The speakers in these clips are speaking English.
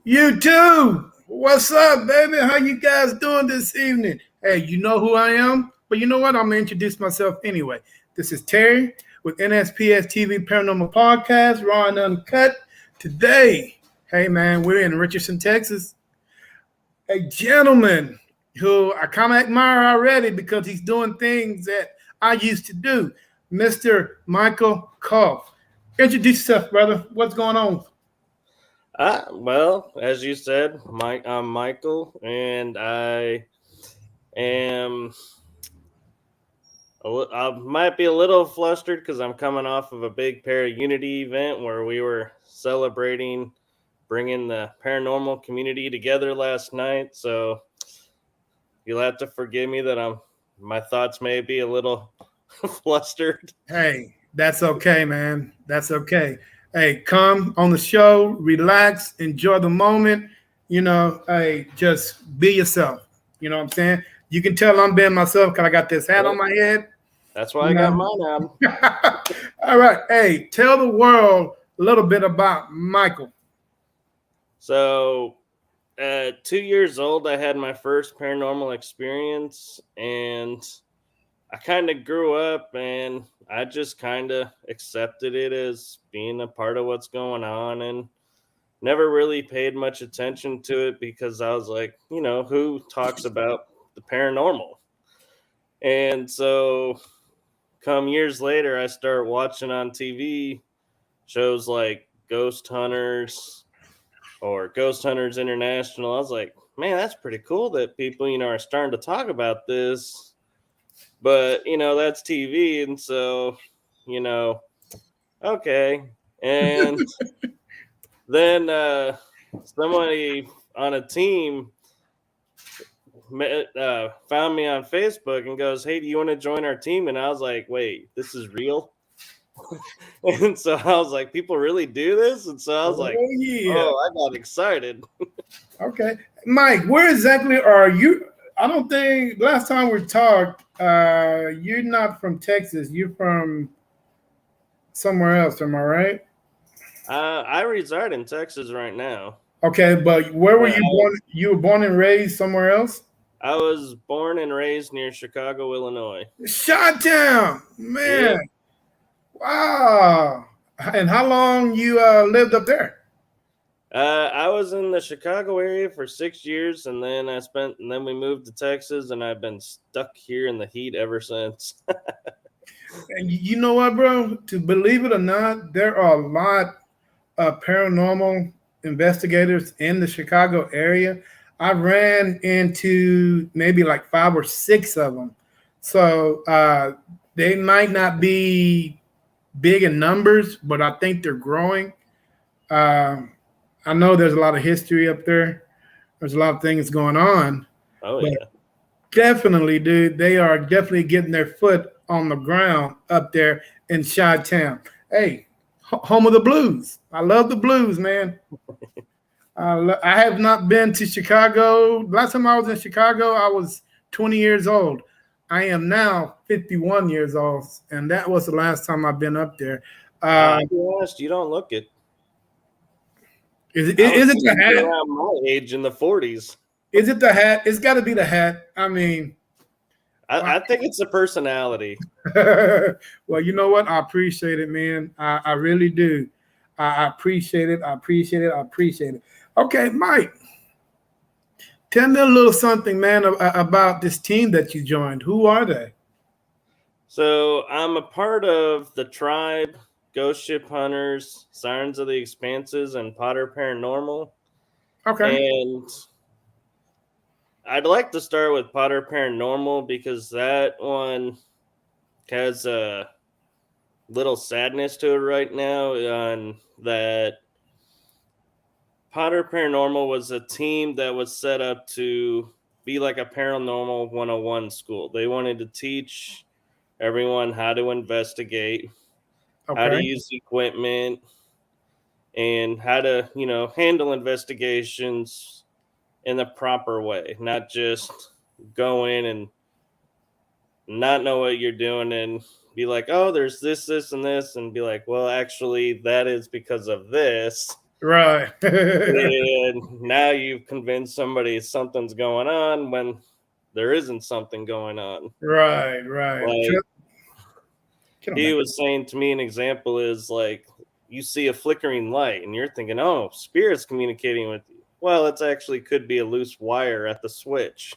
You too. What's up, baby? How you guys doing this evening? Hey, you know who I am, but you know what? I'm gonna introduce myself anyway. This is Terry with NSPS TV Paranormal Podcast, Raw and Uncut. Today, hey man, we're in Richardson, Texas. A gentleman who I kind of admire already because he's doing things that I used to do. Mr. Michael Kopf. Introduce yourself, brother. What's going on? Well, as you said, I'm Michael, and I am. I might be a little flustered because I'm coming off of a big Unity event where we were celebrating bringing the paranormal community together last night. So you'll have to forgive me that my thoughts may be a little flustered. Hey, that's okay, man. That's okay. Hey, come on the show, relax, enjoy the moment. Hey, just be yourself. You know what I'm saying? You can tell I'm being myself because I got this hat on my head. That's why I got mine on. All right. Hey, tell the world a little bit about Michael. So, at 2 years old, I had my first paranormal experience, and I kind of grew up and I just kind of accepted it as being a part of what's going on and never really paid much attention to it because I was like, who talks about the paranormal? And so come years later, I start watching on TV shows like Ghost Hunters or Ghost Hunters International. I was like, man, that's pretty cool that people, are starting to talk about this. But, that's TV. And so, okay. And then somebody on a team found me on Facebook and goes, hey, do you want to join our team? And I was like, wait, this is real? And so I was like, people really do this? And so I was like, I got excited. Okay. Mike, where exactly are you? I don't think last time we talked, you're not from Texas. You're from somewhere else. Am I right? I reside in Texas right now. Okay, but where were you born? You were born and raised somewhere else? I was born and raised near Chicago, Illinois. Chi-Town, man. Yeah. Wow. And how long you lived up there? I was in the Chicago area for 6 years, and then we moved to Texas, and I've been stuck here in the heat ever since. And you know what, bro? To believe it or not, there are a lot of paranormal investigators in the Chicago area. I ran into maybe like 5 or 6 of them. So they might not be big in numbers, but I think they're growing. I know there's a lot of history up there. There's a lot of things going on. Oh, yeah. Definitely, dude. They are definitely getting their foot on the ground up there in Chi-Town. Hey, home of the blues. I love the blues, man. I have not been to Chicago. Last time I was in Chicago, I was 20 years old. I am now 51 years old, and that was the last time I've been up there. I'll be honest, you don't look it. Is it the hat? Around my age in the 40s. Is it the hat? It's got to be the hat. I mean, I think it's the personality. Well, you know what? I appreciate it, man. I really do. I appreciate it. I appreciate it. I appreciate it. Okay, Mike, tell me a little something, man, about this team that you joined. Who are they? So I'm a part of the Tribe, Ghost Ship Hunters, Sirens of the Expanses, and Potter Paranormal. Okay. And I'd like to start with Potter Paranormal because that one has a little sadness to it right now. And that Potter Paranormal was a team that was set up to be like a paranormal 101 school. They wanted to teach everyone how to investigate, how to use equipment, and how to, handle investigations in the proper way, not just go in and not know what you're doing and be like, oh, there's this, and this, and be like, well, actually, that is because of this. Right. And now you've convinced somebody something's going on when there isn't something going on. Right. Right. Like Get on he back. was saying to me, an example is like you see a flickering light and you're thinking, oh, spirit's communicating with you. Well, it's actually could be a loose wire at the switch.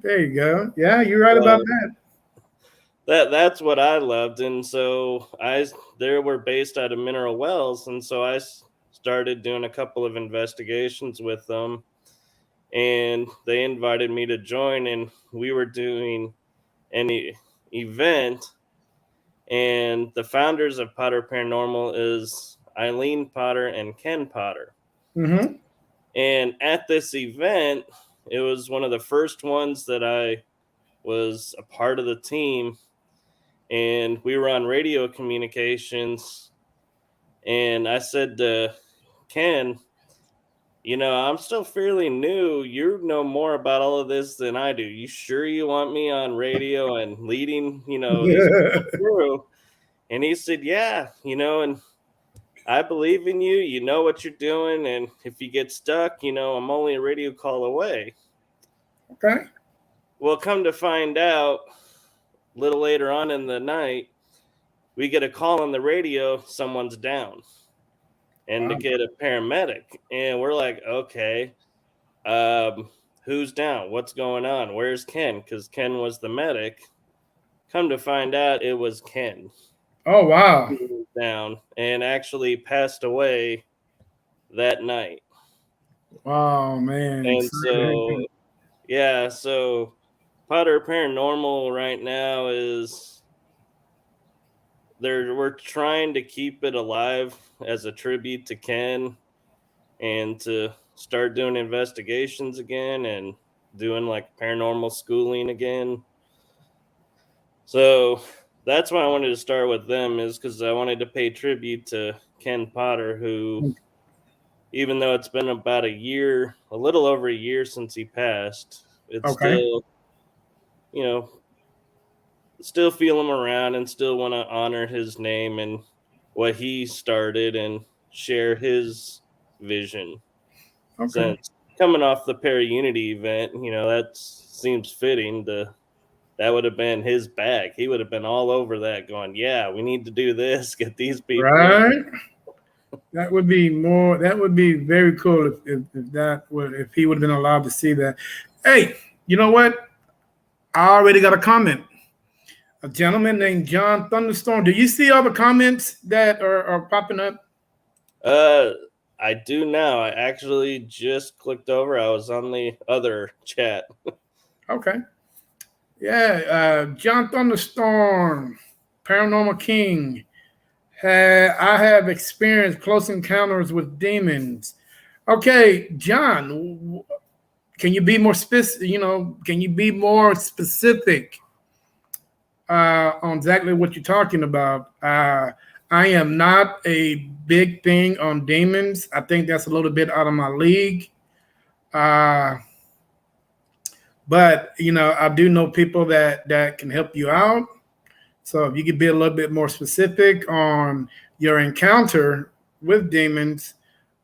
There you go. Yeah, you're right about that. That's what I loved. And so they were based out of Mineral Wells, and so I started doing a couple of investigations with them, and they invited me to join, and we were doing an event, and the founders of Potter Paranormal is Eileen Potter and Ken Potter. Mm-hmm. And at this event, it was one of the first ones that I was a part of the team, and we were on radio communications, and I said to Ken, I'm still fairly new. You know more about all of this than I do. You sure you want me on radio and leading, these people through? And he said, yeah, and I believe in you. You know what you're doing. And if you get stuck, I'm only a radio call away. Okay. Well, come to find out, a little later on in the night, we get a call on the radio, someone's down, and to get a paramedic. And we're like, okay, who's down? What's going on? Where's Ken? Because Ken was the medic. Come to find out, it was Ken. Oh, wow. He was down and actually passed away that night. Wow, man. And so, yeah, so Potter Paranormal right now is we're trying to keep it alive as a tribute to Ken and to start doing investigations again and doing like paranormal schooling again. So that's why I wanted to start with them, is because I wanted to pay tribute to Ken Potter, who, even though it's been about a little over a year since he passed, it's still, still feel him around and still want to honor his name and what he started and share his vision. Okay. Since coming off the Para-Unity event, that seems fitting. That would have been his bag. He would have been all over that, going, yeah, we need to do this, get these people. Right. That would be very cool if he would have been allowed to see that. Hey, you know what? I already got a comment. A gentleman named John Thunderstorm. Do you see all the comments that are popping up? I do now. I actually just clicked over. I was on the other chat. Okay. Yeah, John Thunderstorm, Paranormal King. I have experienced close encounters with demons. Okay, John, can you be more specific? Can you be more specific on exactly what you're talking about? I am not a big thing on demons. I think that's a little bit out of my league. But I do know people that can help you out. So if you could be a little bit more specific on your encounter with demons,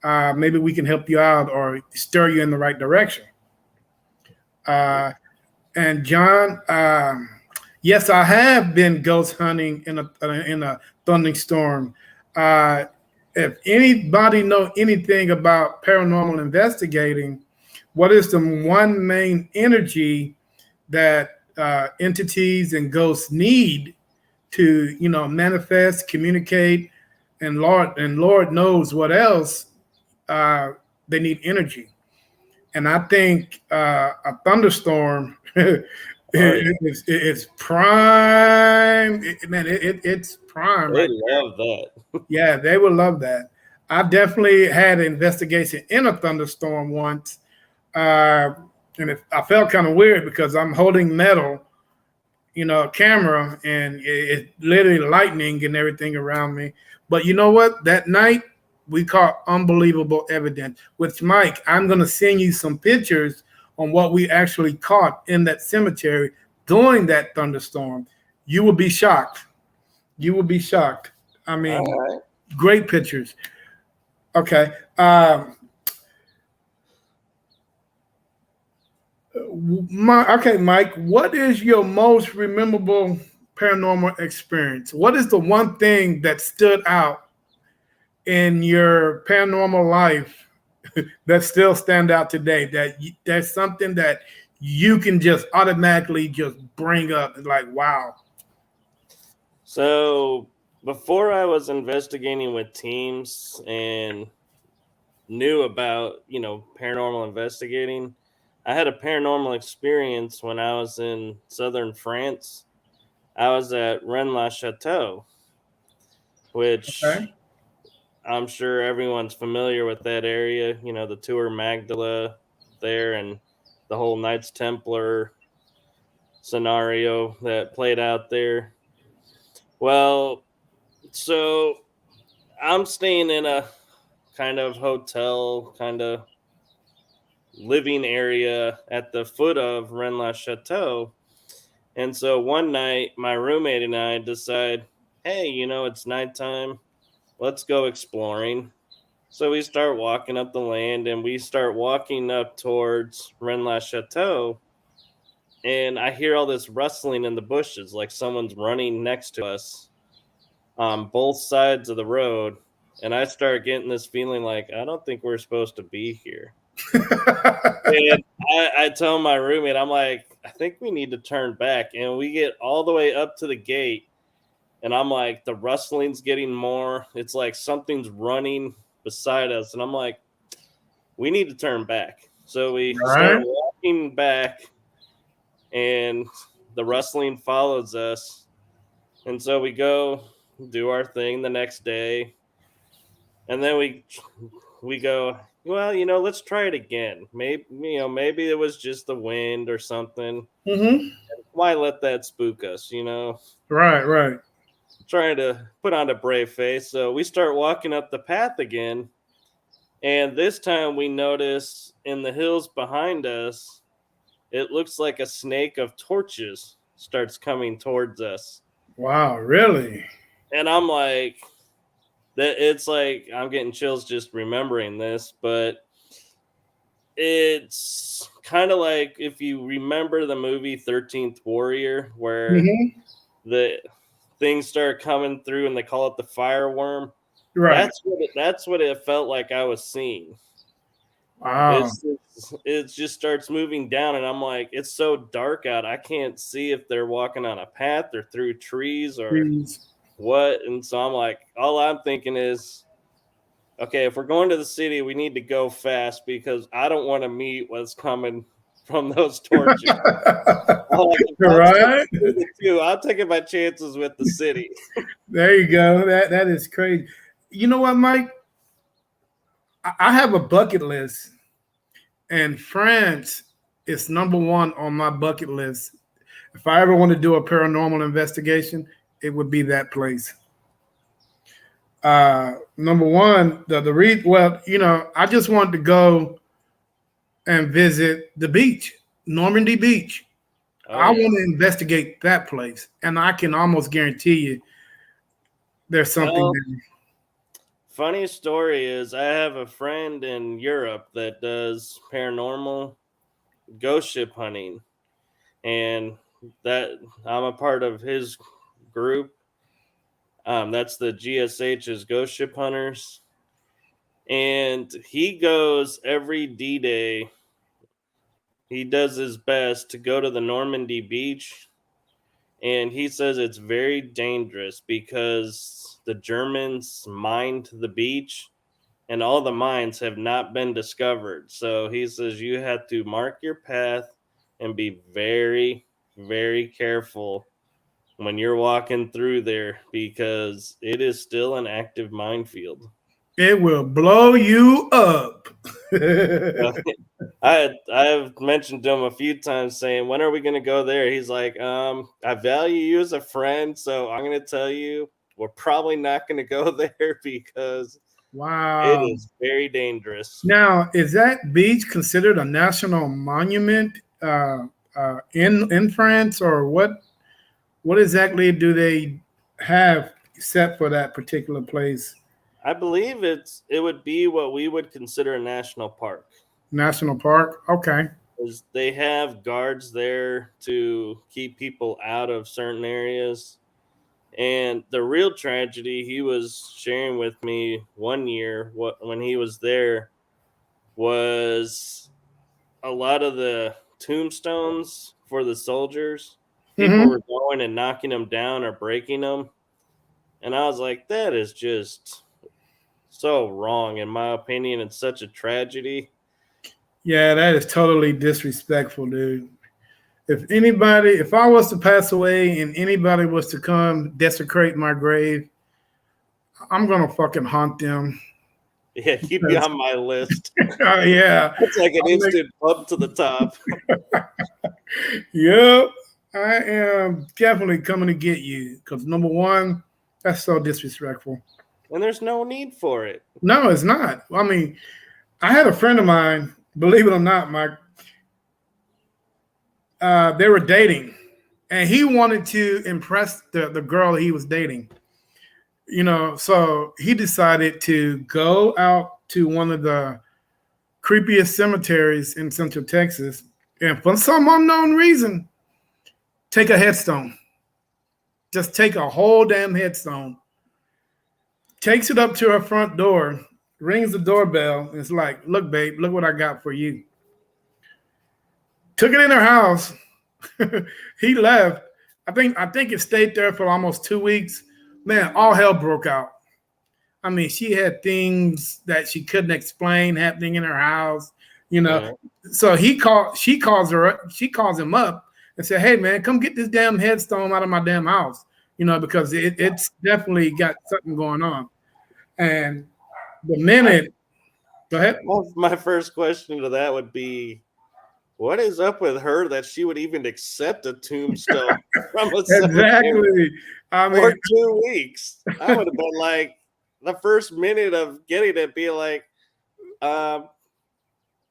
maybe we can help you out or stir you in the right direction. And John, yes, I have been ghost hunting in a thunderstorm. If anybody know anything about paranormal investigating, what is the one main energy that entities and ghosts need to, manifest, communicate, and Lord knows what else, they need energy. And I think a thunderstorm it's prime. It's prime. They love that. Yeah, they will love that. I definitely had an investigation in a thunderstorm once. And I felt kind of weird because I'm holding metal, camera, and it's literally lightning and everything around me. But you know what? That night, we caught unbelievable evidence. Which, Mike, I'm going to send you some pictures on what we actually caught in that cemetery during that thunderstorm. You will be shocked. You will be shocked. I mean, great pictures. Okay. Mike. What is your most memorable paranormal experience? What is the one thing that stood out in your paranormal life that still stand out today? That's something that you can just automatically just bring up. It's like, wow. So before I was investigating with teams and knew about, paranormal investigating, I had a paranormal experience when I was in southern France. I was at Rennes-le-Château, which Okay. I'm sure everyone's familiar with that area. The Tour Magdala there and the whole Knights Templar scenario that played out there. Well, so I'm staying in a kind of hotel, kind of living area at the foot of Rennes-le-Château. And so one night, my roommate and I decide, hey, it's nighttime. Let's go exploring. So we start walking up the land and we start walking up towards Rennes-le-Château. And I hear all this rustling in the bushes, like someone's running next to us on both sides of the road. And I start getting this feeling like, I don't think we're supposed to be here. And I tell my roommate, I'm like, I think we need to turn back. And we get all the way up to the gate. And I'm like, the rustling's getting more. It's like something's running beside us. And I'm like, we need to turn back. So we start Right. walking back, and the rustling follows us. And so we go do our thing the next day. And then we go, well, let's try it again. Maybe it was just the wind or something. Mm-hmm. Why let that spook us, Right. Right. Trying to put on a brave face. So we start walking up the path again. And this time we notice in the hills behind us, it looks like a snake of torches starts coming towards us. Wow. Really? And I'm like, that it's like I'm getting chills just remembering this, but it's kind of like if you remember the movie 13th Warrior, where Mm-hmm. the things start coming through and they call it the fireworm. Right. That's what it felt like I was seeing. Wow. It just starts moving down, and I'm like, it's so dark out. I can't see if they're walking on a path or through trees or Please. what. And so I'm like, all I'm thinking is, okay, if we're going to the city, we need to go fast because I don't want to meet what's coming from those torches. Right. I'm taking my chances with the city. There you go. That is crazy. You know what, Mike? I have a bucket list, and France is number one on my bucket list. If I ever want to do a paranormal investigation, it would be that place. Number one, the read. Well, I just wanted to go and visit the beach, Normandy Beach. Oh, I yeah. want to investigate that place, and I can almost guarantee you there's something Well, there. funny story is I have a friend in Europe that does paranormal ghost ship hunting, and that I'm a part of his group. That's the GSH's Ghost Ship Hunters, and he goes every D-Day. He does his best to go to the Normandy beach, and he says it's very dangerous because the Germans mined the beach and all the mines have not been discovered. So he says you have to mark your path and be very, very careful when you're walking through there because it is still an active minefield. It will blow you up. Uh, I've mentioned to him a few times saying, when are we going to go there? He's like, I value you as a friend, so I'm going to tell you we're probably not going to go there because it Wow. is very dangerous. Now, is that beach considered a national monument in France, or what? What exactly do they have set for that particular place? I believe it would be what we would consider a national park. National park. Okay. Is they have guards there to keep people out of certain areas. And the real tragedy he was sharing with me one year when he was there was a lot of the tombstones for the soldiers. People Hmm. were going and knocking them down or breaking them. And I was like, that is just so wrong, in my opinion. It's such a tragedy. Yeah, that is totally disrespectful, dude. If I was to pass away and anybody was to come desecrate my grave, I'm gonna fucking haunt them. Yeah, keep you on my list. Yeah. It's like an instant bump to the top. Yep. I am definitely coming to get you because number one, that's so disrespectful. And there's no need for it. No, it's not. I mean, I had a friend of mine, believe it or not, Mike. They were dating, and he wanted to impress the girl he was dating. So he decided to go out to one of the creepiest cemeteries in Central Texas, and for some unknown reason, take a headstone. Just take a whole damn headstone. Takes it up to her front door, rings the doorbell, and it's like, "Look, babe, look what I got for you." Took it in her house. He left. I think it stayed there for almost 2 weeks. Man, all hell broke out. I mean, she had things that she couldn't explain happening in her house. Yeah. So she calls him up and said, "Hey man, come get this damn headstone out of my damn house." Because it's definitely got something going on. And the minute, go ahead. Well, my first question to that would be, what is up with her that she would even accept a tombstone from a cemetery Exactly. I for mean, 2 weeks? I would have been like, the first minute of getting it, be like,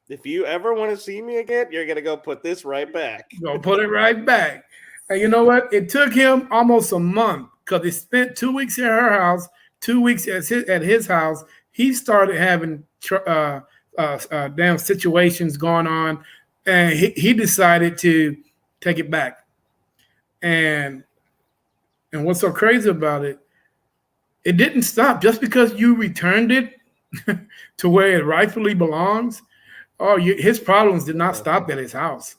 if you ever want to see me again, you're gonna go put this right back. go put it right back. And you know what? It took him almost a month because he spent 2 weeks at her house, 2 weeks at his house. He started having damn situations going on, and he decided to take it back. And what's so crazy about it? It didn't stop just because you returned it to where it rightfully belongs. Oh, his problems did not stop at his house.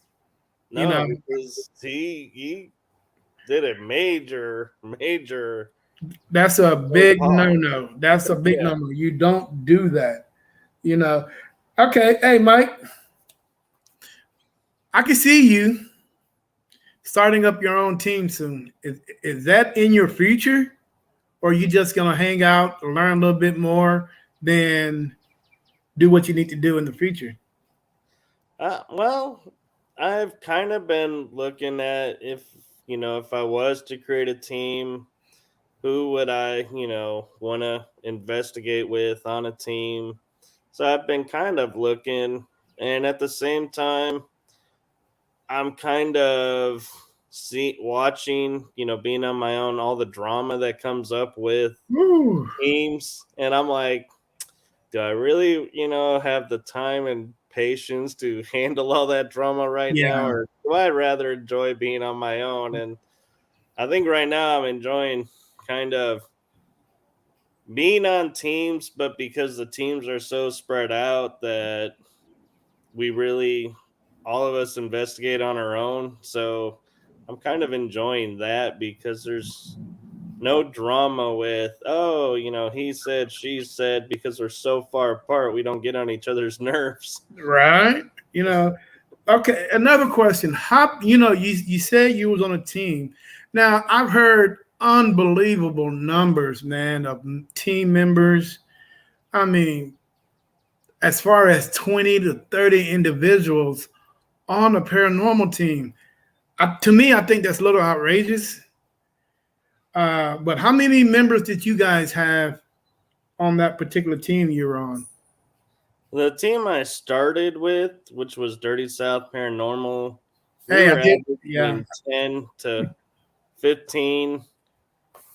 No, because he did a major That's a big harm. no-no. That's a big no-no. You don't do that. Okay, hey Mike, I can see you starting up your own team soon. Is that in your future, or are you just gonna hang out, learn a little bit more, then do what you need to do in the future? Well, I've kind of been looking at if I was to create a team, who would I, want to investigate with on a team. So I've been kind of looking, and at the same time, I'm kind of watching, being on my own, all the drama that comes up with Ooh. teams, and I'm like, do I really, have the time and patience to handle all that drama right now, Yeah. or do I rather enjoy being on my own? And I think right now I'm enjoying kind of being on teams, but because the teams are so spread out that we really all of us investigate on our own. So I'm kind of enjoying that because there's no drama with, he said, she said, because we're so far apart, we don't get on each other's nerves. Right. Okay. Another question. How you said you was on a team. Now I've heard unbelievable numbers, man, of team members. I mean, as far as 20 to 30 individuals on a paranormal team. To me, I think that's a little outrageous. But how many members did you guys have on that particular team you were on? The team I started with, which was Dirty South Paranormal, we Hey, were I did. averaging Yeah. 10 to 15.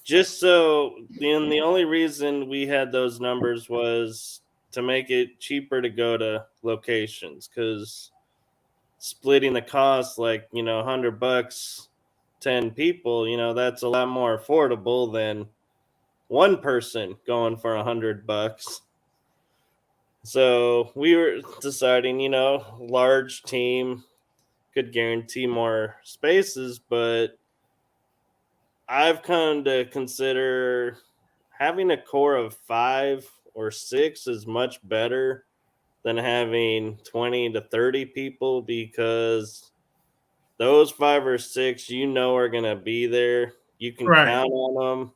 Just so the only reason we had those numbers was to make it cheaper to go to locations, because splitting the cost, like, $100, 10 people, that's a lot more affordable than one person going for $100. So we were deciding, large team could guarantee more spaces, but I've come to consider having a core of 5 or 6 is much better than having 20 to 30 people, because those 5 or 6, are going to be there. You can Right. count on them.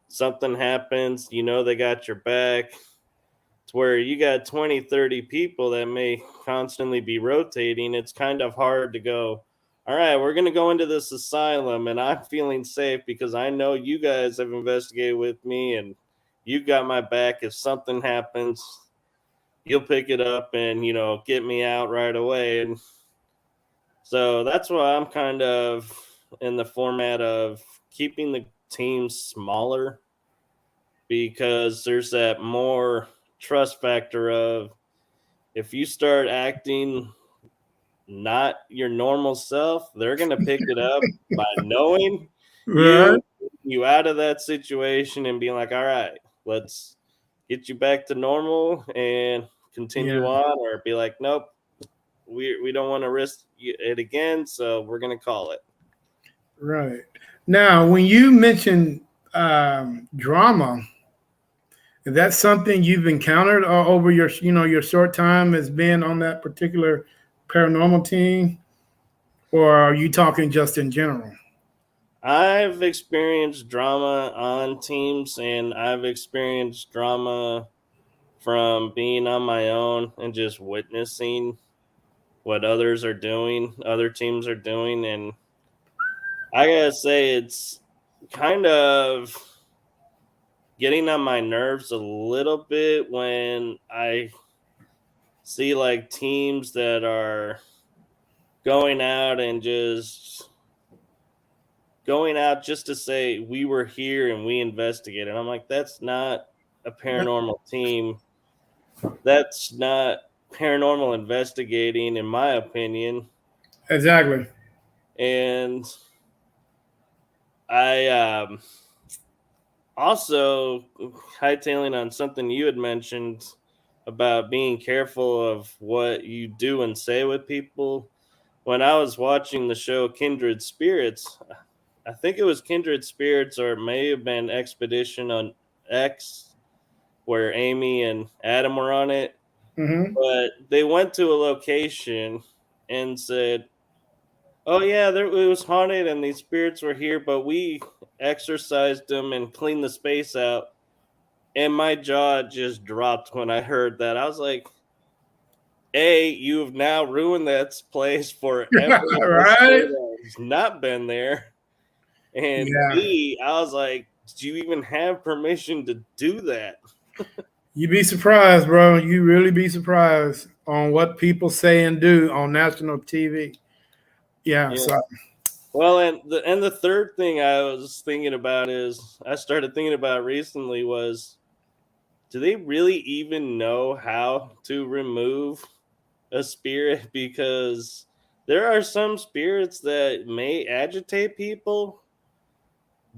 Something happens, they got your back. To where you got 20, 30 people that may constantly be rotating, it's kind of hard to go, all right, we're going to go into this asylum and I'm feeling safe because I know you guys have investigated with me and you got my back. If something happens, you'll pick it up and, get me out right away. And so that's why I'm kind of in the format of keeping the teams smaller, because there's that more trust factor of, if you start acting not your normal self, they're going to pick it up by knowing Right. you out of that situation and being like, all right, let's get you back to normal and continue Yeah. on, or be like, nope, we don't want to risk it again, so we're going to call it. Right. Now, when you mention drama, is that something you've encountered over your short time as being on that particular paranormal team, or are you talking just in general? I've experienced drama on teams, and I've experienced drama from being on my own and just witnessing what other teams are doing. And I gotta say, it's kind of getting on my nerves a little bit when I see like teams that are going out just to say we were here and we investigated. I'm like, that's not a paranormal team. That's not paranormal investigating, in my opinion. Exactly. And I also hightailing on something you had mentioned about being careful of what you do and say with people. When I was watching the show Kindred Spirits, I think it was Kindred Spirits, or it may have been Expedition on X, where Amy and Adam were on it. Mm-hmm. But they went to a location and said, oh yeah, it was haunted and these spirits were here, but we exorcised them and cleaned the space out. And my jaw just dropped when I heard that. I was like, A, you've now ruined that place for every listener Right. that's not been there. And Yeah. B, I was like, do you even have permission to do that? You'd be surprised, bro. You really be surprised on what people say and do on national TV. Yeah. Yeah. So Well, and the third thing I was thinking about is, I started thinking about recently was, do they really even know how to remove a spirit? Because there are some spirits that may agitate people,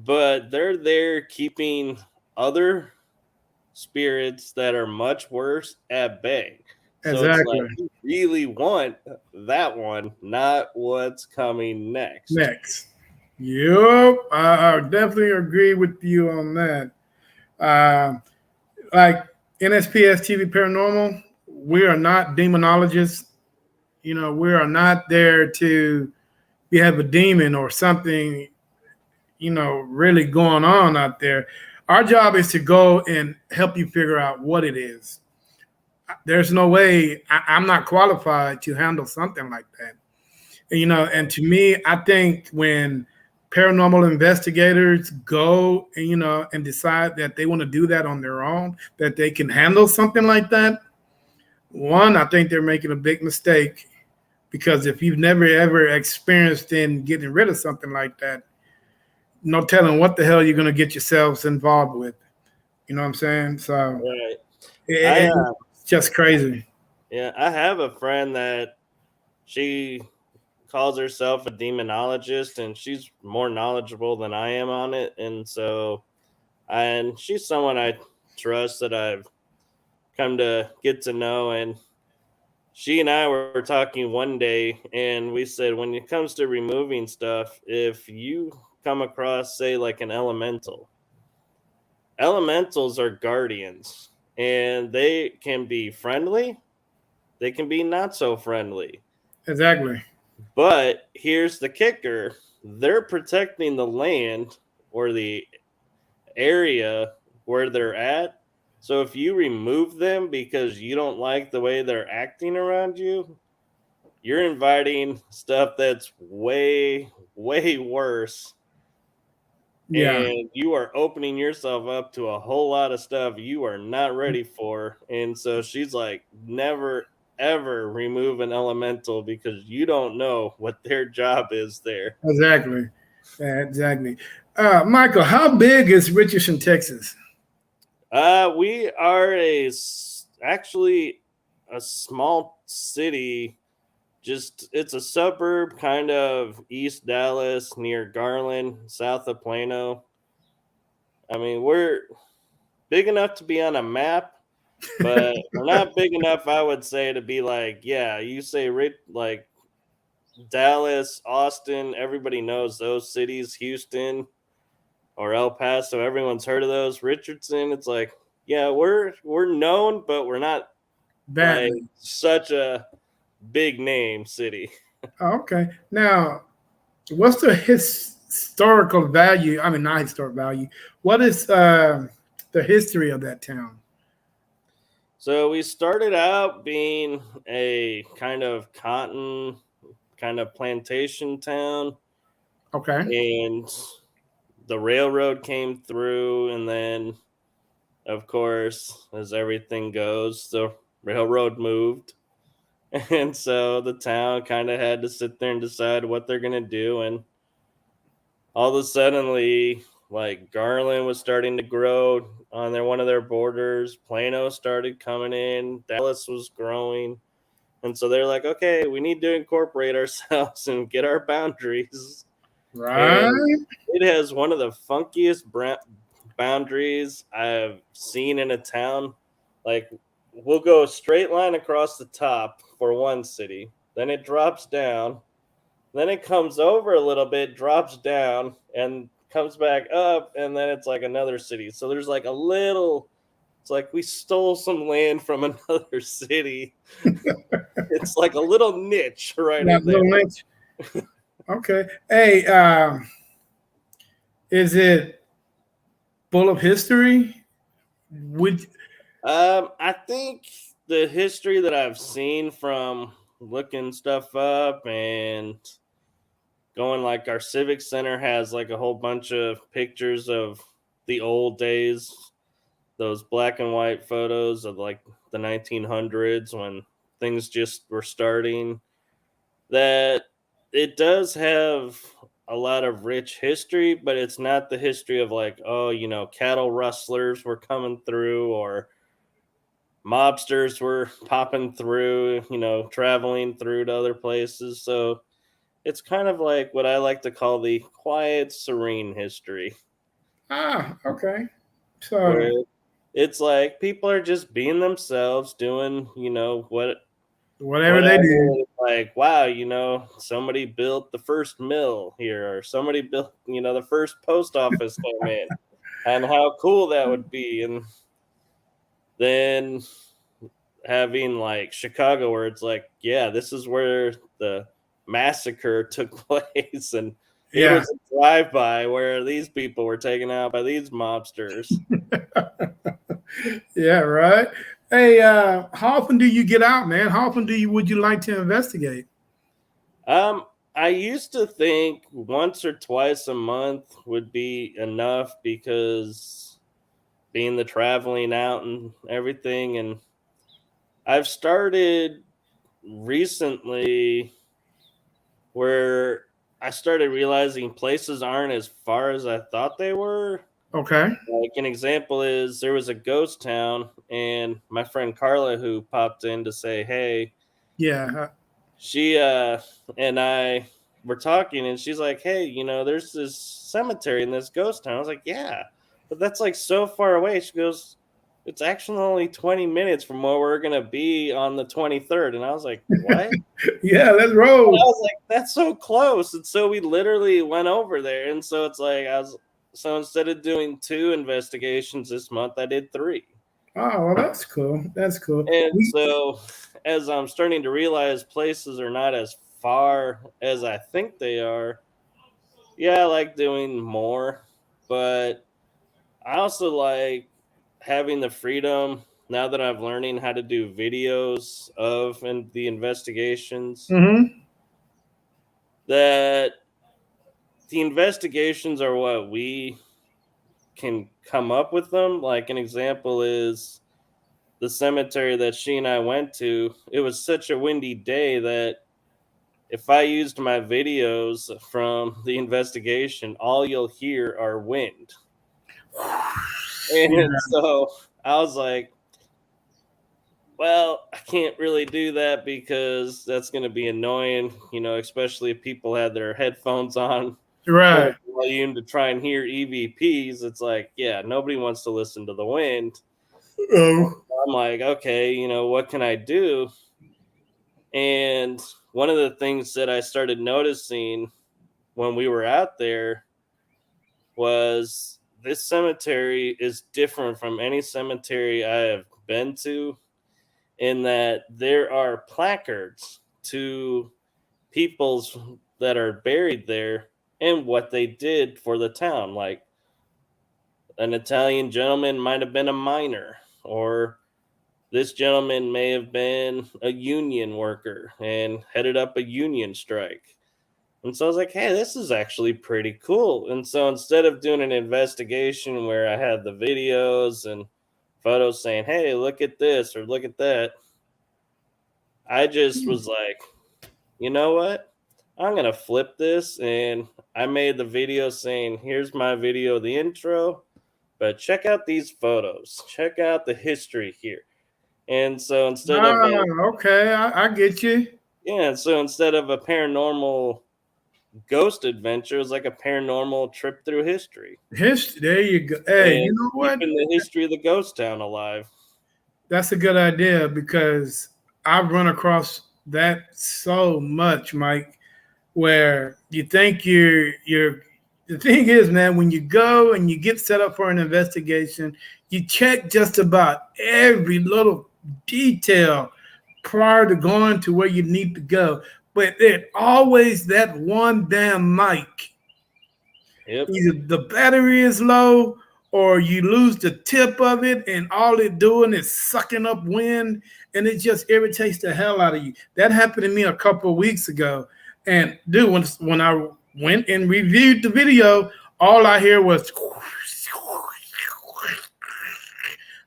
but they're there keeping other spirits that are much worse at bay. So it's like, exactly. you really want that one, not what's coming next. Next. Yep. I definitely agree with you on that. Uh, like NSPS TV Paranormal, we are not demonologists. We are not there to we have a demon or something, really going on out there. Our job is to go and help you figure out what it is. There's no way I'm not qualified to handle something like that. And to me, I think when paranormal investigators go and decide that they want to do that on their own, that they can handle something like that, one, I think they're making a big mistake, because if you've never ever experienced in getting rid of something like that, no telling what the hell you're gonna get yourselves involved with. You know what I'm saying? So Right. I it's just crazy. yeah, I have a friend that she calls herself a demonologist, and she's more knowledgeable than I am on it. And so, and she's someone I trust that I've come to get to know. And she and I were talking one day, and we said, when it comes to removing stuff, if you come across, say, like an elementals are guardians, and they can be friendly, they can be not so friendly. Exactly. But here's the kicker: they're protecting the land or the area where they're at. So if you remove them because you don't like the way they're acting around you, you're inviting stuff that's way, way worse. Yeah. And you are opening yourself up to a whole lot of stuff you are not ready for. And so she's like, never, ever remove an elemental because you don't know what their job is there. Exactly. Yeah, exactly. Michael, how big is Richardson, Texas? We are actually a small city. Just it's a suburb, kind of East Dallas, near Garland, south of Plano. I mean, we're big enough to be on a map, but we're not big enough, I would say, to be like, yeah, you say like Dallas, Austin, everybody knows those cities, Houston or El Paso, everyone's heard of those. Richardson, it's like, yeah, we're known, but we're not like Badly. such a big name city. Oh, okay. Now, what's the historical value? I mean, not historic value. What is the history of that town? So we started out being a kind of cotton kind of plantation town, Okay. and the railroad came through, and then of course, as everything goes, the railroad moved. And so the town kind of had to sit there and decide what they're going to do. And all of a sudden, like Garland was starting to grow on one of their borders. Plano started coming in. Dallas was growing. And so they're like, okay, we need to incorporate ourselves and get our boundaries. And Right. it has one of the funkiest boundaries I've seen in a town. Like, we'll go a straight line across the top for one city, then it drops down, then it comes over a little bit, drops down, and comes back up, and then it's like another city. So there's like a little. It's like we stole some land from another city. It's like a little niche right That in there. little lynch. Okay. Hey, is it full of history? Would I think the history that I've seen from looking stuff up and going, like, our civic center has like a whole bunch of pictures of the old days, those black and white photos of like the 1900s when things just were starting, that it does have a lot of rich history, but it's not the history of like, oh, cattle rustlers were coming through or mobsters were popping through, traveling through to other places. So it's kind of like what I like to call the quiet, serene history, okay. where So it's like people are just being themselves, doing, whatever they whatever. do. It's like, wow, somebody built the first mill here, or somebody built, the first post office came in, and how cool that would be. And then having like Chicago, where it's like, yeah, this is where the massacre took place, and it Yeah. was a drive-by where these people were taken out by these mobsters. Yeah, right. Hey, how often do you get out, man? How often would you like to investigate? I used to think once or twice a month would be enough because being the traveling out and everything, and I've started recently where I started realizing places aren't as far as I thought they were. Okay. Like an example is there was a ghost town, and my friend Carla, who popped in to say hey, Yeah. she and I were talking, and she's like, "Hey, there's this cemetery in this ghost town." I was like, "Yeah, but that's like so far away." She goes, "It's actually only 20 minutes from where we're gonna be on the 23rd." And I was like, "What?" Yeah, let's I roll. was like, "That's so close." And so we literally went over there, and so it's like so instead of doing 2 investigations this month, I did 3. Oh, well, that's cool. That's cool. And so, as I'm starting to realize places are not as far as I think they are, yeah, I like doing more, but I also like having the freedom now that I'm learning how to do videos of the investigations, Mm-hmm. that the investigations are what we can come up with them. Like an example is the cemetery that she and I went to. It was such a windy day that if I used my videos from the investigation, all you'll hear are wind. Yeah. And so I was like, well, I can't really do that because that's going to be annoying, especially if people had their headphones on Right. full volume to try and hear EVPs. It's like, yeah, nobody wants to listen to the wind. Oh. I'm like, okay, what can I do? And one of the things that I started noticing when we were out there was this cemetery is different from any cemetery I have been to in that there are placards to peoples that are buried there and what they did for the town. Like an Italian gentleman might have been a miner, or this gentleman may have been a union worker and headed up a union strike. And so I was like, hey, this is actually pretty cool. And so instead of doing an investigation where I had the videos and photos saying, hey, look at this or look at that, I just was like, you know what? I'm going to flip this. And I made the video saying, here's my video, the intro, but check out these photos, check out the history here. And so instead of Ah, okay. I get you. instead of a paranormal ghost adventure, it was like a paranormal trip through history There you go. Hey, you and know what? keeping the history of the ghost town alive. That's a good idea because I've run across that so much, Mike, where you think you're the thing is, man, when you go and you get set up for an investigation, you check just about every little detail prior to going to where you need to go. But it always that one damn mic. Yep. Either the battery is low or you lose the tip of it and all it's doing is sucking up wind and it just irritates the hell out of you. That happened to me a couple of weeks ago. And dude, when I went and reviewed the video, all I hear was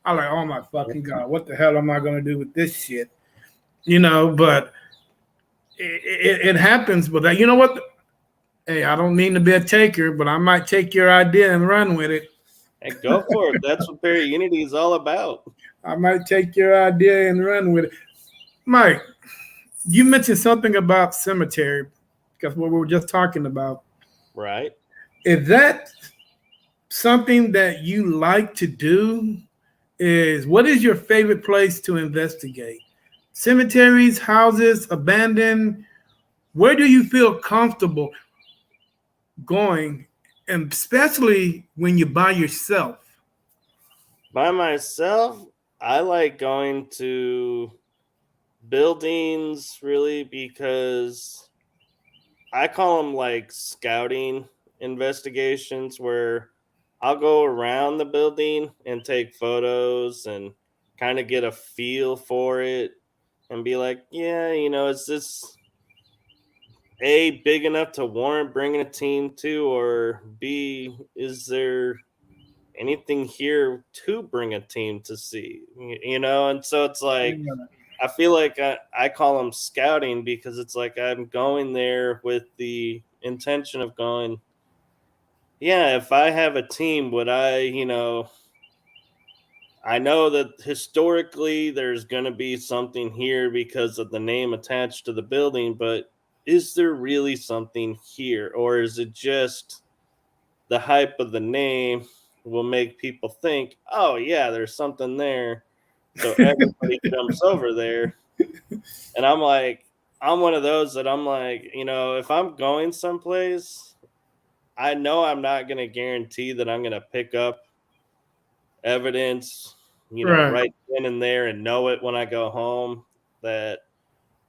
I'm like, oh my fucking God, what the hell am I gonna do with this shit? But it happens, but you know what? Hey, I don't mean to be a taker, but I might take your idea and run with it. Hey, go for it. That's what Para Unity is all about. I might take your idea and run with it. Mike, you mentioned something about cemetery, because what we were just talking about. Right. Is that something that you like to do? What is your favorite place to investigate? Cemeteries, houses, abandoned? Where do you feel comfortable going, and especially when you're by yourself? By myself, I like going to buildings really because I call them like scouting investigations where I'll go around the building and take photos and kind of get a feel for it and be like, yeah, is this A, big enough to warrant bringing a team to, or B, is there anything here to bring a team to see? And so it's like I feel like I call them scouting because it's like I'm going there with the intention of going, yeah, if I have a team, would I, I know that historically there's going to be something here because of the name attached to the building, but is there really something here? Or is it just the hype of the name will make people think, oh, yeah, there's something there. So everybody jumps over there. And I'm one of those that I'm like, if I'm going someplace, I know I'm not going to guarantee that I'm going to pick up evidence, Right. right then and there and know it when I go home. That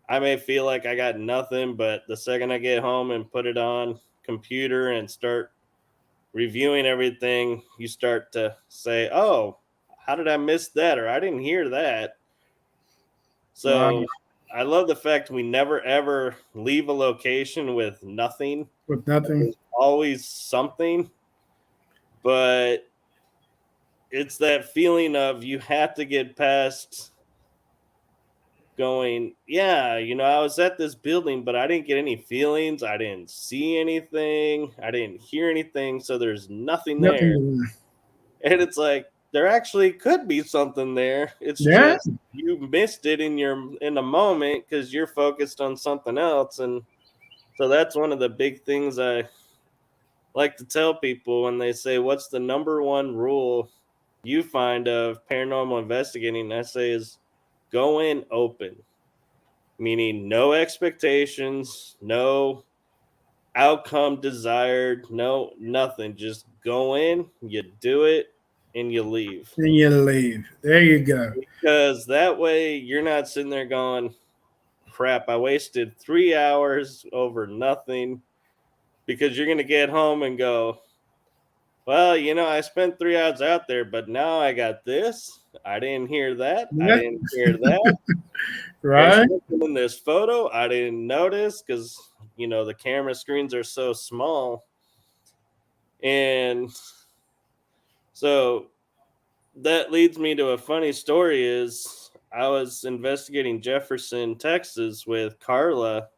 I may feel like I got nothing, but the second I get home and put it on computer and start reviewing everything, you start to say, oh, how did I miss that? Or I didn't hear that. Wow. So I love the fact we never ever leave a location with nothing. With nothing. There's always something, but it's that feeling of you have to get past going, yeah, I was at this building, but I didn't get any feelings. I didn't see anything. I didn't hear anything. So there's nothing there. Nothing. And it's like, there actually could be something there. It's Yeah. just you missed it in the moment because you're focused on something else. And so that's one of the big things I like to tell people when they say, what's the number one rule you find of paranormal investigating? I say is go in open, meaning no expectations, no outcome desired, no nothing. Just go in, you do it, and you leave. And you leave. There you go. Because that way you're not sitting there going, crap, I wasted 3 hours over nothing. Because you're going to get home and go, well, I spent 3 hours out there, but now I got this. I didn't hear that. Yeah. I didn't hear that. Right. There's something in this photo I didn't notice because, the camera screens are so small. And so that leads me to a funny story is I was investigating Jefferson, Texas with Carla,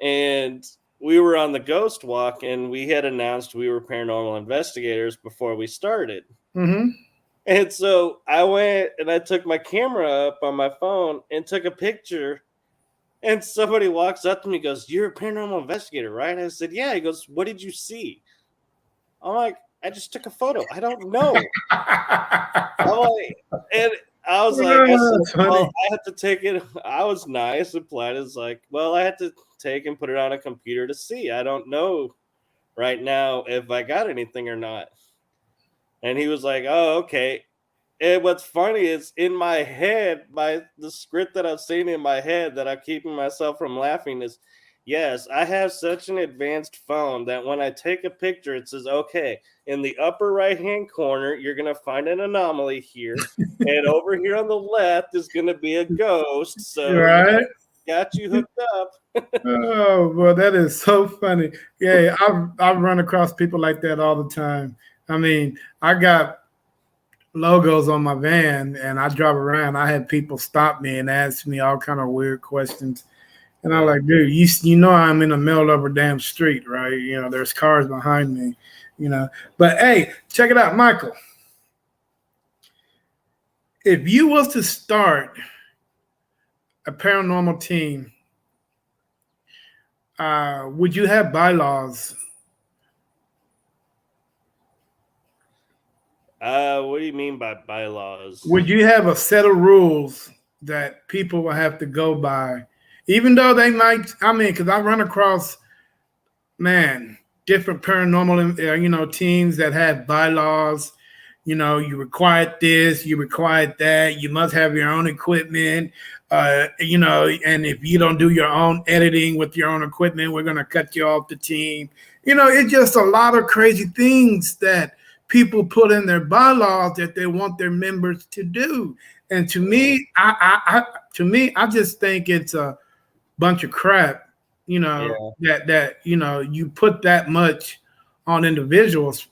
and we were on the ghost walk, and we had announced we were paranormal investigators before we started. Mm-hmm. And so I went and I took my camera up on my phone and took a picture. And somebody walks up to me and goes, you're a paranormal investigator, right? I said, yeah. He goes, what did you see? I'm like, I just took a photo. I don't know. And I was like, well, I had to take it. I was nice and polite. It's like, well, I had to take and put it on a computer to see. I don't know right now if I got anything or not. And he was like, oh, okay. And what's funny is in my head, the script that I've seen in my head that I'm keeping myself from laughing is, yes, I have such an advanced phone that when I take a picture, it says, okay, in the upper right-hand corner, you're going to find an anomaly here. And over here on the left is going to be a ghost. So right. Got you hooked up. Oh, well, that is so funny. Yeah, I've run across people like that all the time. I mean, I got logos on my van and I drive around. I had people stop me and ask me all kind of weird questions. And I'm like, dude, you know I'm in the middle of a damn street, right? There's cars behind me, But hey, check it out, Michael. If you was to start a paranormal team, would you have bylaws? What do you mean by bylaws? Would you have a set of rules that people will have to go by? Even though they might, because I run across, different paranormal, teams that have bylaws. You require this, you require that. You must have your own equipment, and if you don't do your own editing with your own equipment, we're going to cut you off the team. It's just a lot of crazy things that people put in their bylaws that they want their members to do. And to me, I just think it's a bunch of crap, that you put that much on individuals.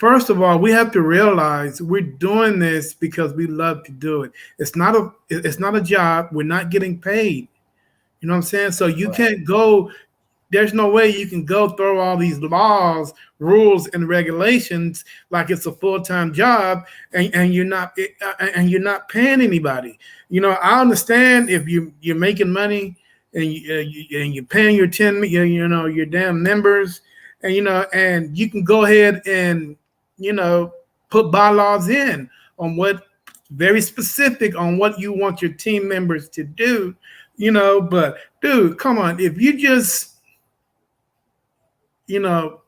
first of all, we have to realize we're doing this because we love to do it. It's not a job. We're not getting paid. You know what I'm saying? So you Right. can't go, there's no way you can go throw all these laws, rules, and regulations like it's a full-time job, and you're not paying anybody. I understand if you're making money, and you're paying your 10, your damn members, and you can go ahead and you know put bylaws in on what, very specific on what you want your team members to do. But dude, come on, if you you know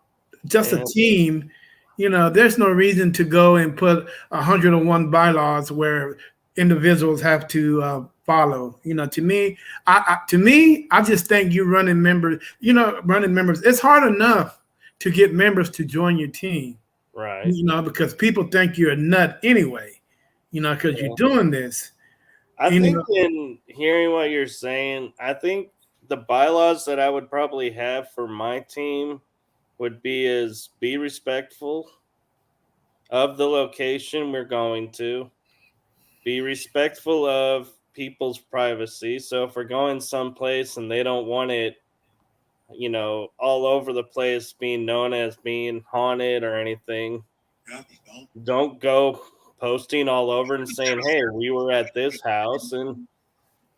just a Yeah. team, there's no reason to go and put 101 bylaws where individuals have to follow. To me, I just think you running members. It's hard enough to get members to join your team, Right. because people think you're a nut anyway, because you're Yeah. doing this. I You think know, in hearing what you're saying, I think the bylaws that I would probably have for my team would be respectful of the location we're going to, be respectful of people's privacy. So if we're going someplace and they don't want it, all over the place being known as being haunted or anything, don't go posting all over and saying, "Hey, we were at this house and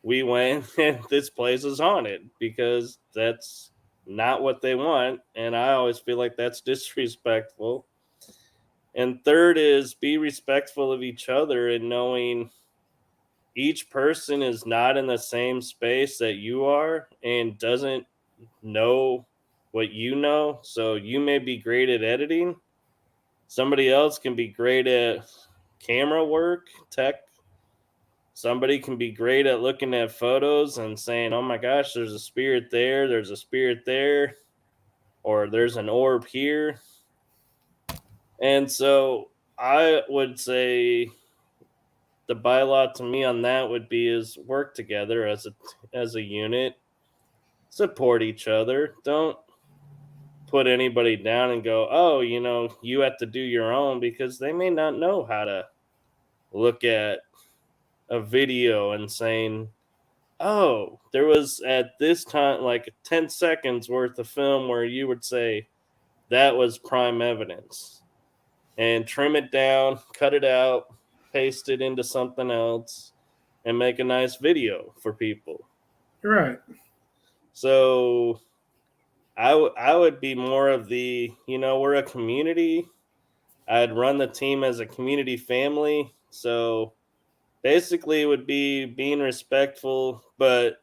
we went and this place is haunted," because that's not what they want. And I always feel like that's disrespectful. And third is be respectful of each other and knowing each person is not in the same space that you are and doesn't know what you know. So you may be great at editing, somebody else can be great at camera work, tech. Somebody can be great at looking at photos and saying, "Oh my gosh, there's a spirit there, there's a spirit there, or there's an orb here." And so I would say the bylaw to me on that would be is work together as a unit, support each other. Don't put anybody down and go, "Oh, you have to do your own," because they may not know how to look at a video and saying, "Oh, there was at this time like 10 seconds worth of film where you would say that was prime evidence," and trim it down, cut it out, paste it into something else, and make a nice video for people. right. So I would be more of we're a community. I'd run the team as a community family. So basically, it would be being respectful. But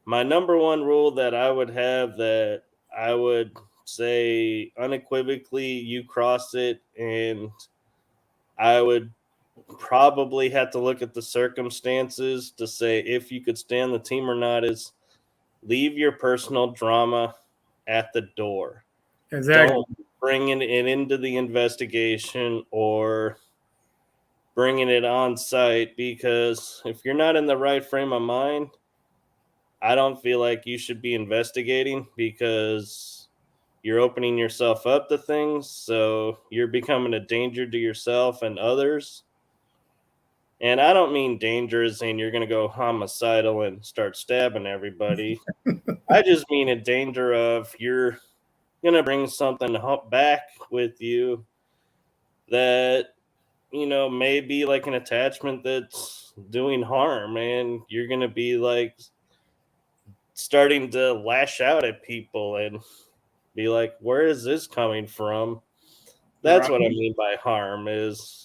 my number one rule that I would have, that I would say unequivocally, you cross it, and I would probably have to look at the circumstances to say if you could stand the team or not, is leave your personal drama at the door. Exactly. Don't bring it into the investigation or bringing it on site, because if you're not in the right frame of mind, I don't feel like you should be investigating, because you're opening yourself up to things. So you're becoming a danger to yourself and others. And I don't mean danger as in you're going to go homicidal and start stabbing everybody. I just mean a danger of you're going to bring something back with you that, may be like an attachment that's doing harm. And you're going to be like starting to lash out at people and be like, where is this coming from? That's what I Right. mean by harm, is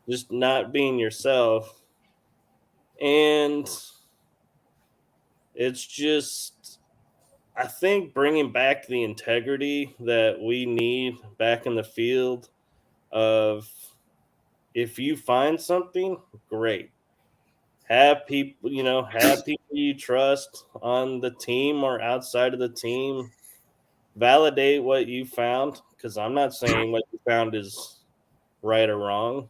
just not being yourself. And it's just, I think, bringing back the integrity that we need back in the field of, if you find something, great. Have people you trust on the team or outside of the team validate what you found, because I'm not saying what you found is right or wrong,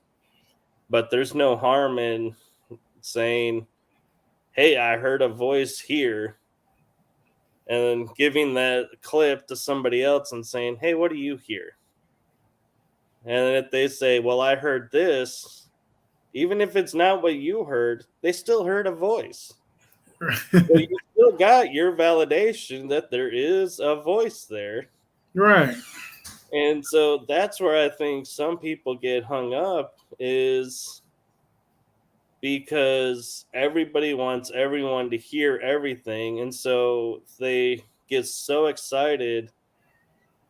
but there's no harm in saying, "Hey, I heard a voice here," and then giving that clip to somebody else and saying, "Hey, what do you hear?" And if they say, well, I heard this, even if it's not what you heard, they still heard a voice. So you still got your validation that there is a voice there. Right. And so that's where I think some people get hung up, is because everybody wants everyone to hear everything. And so they get so excited.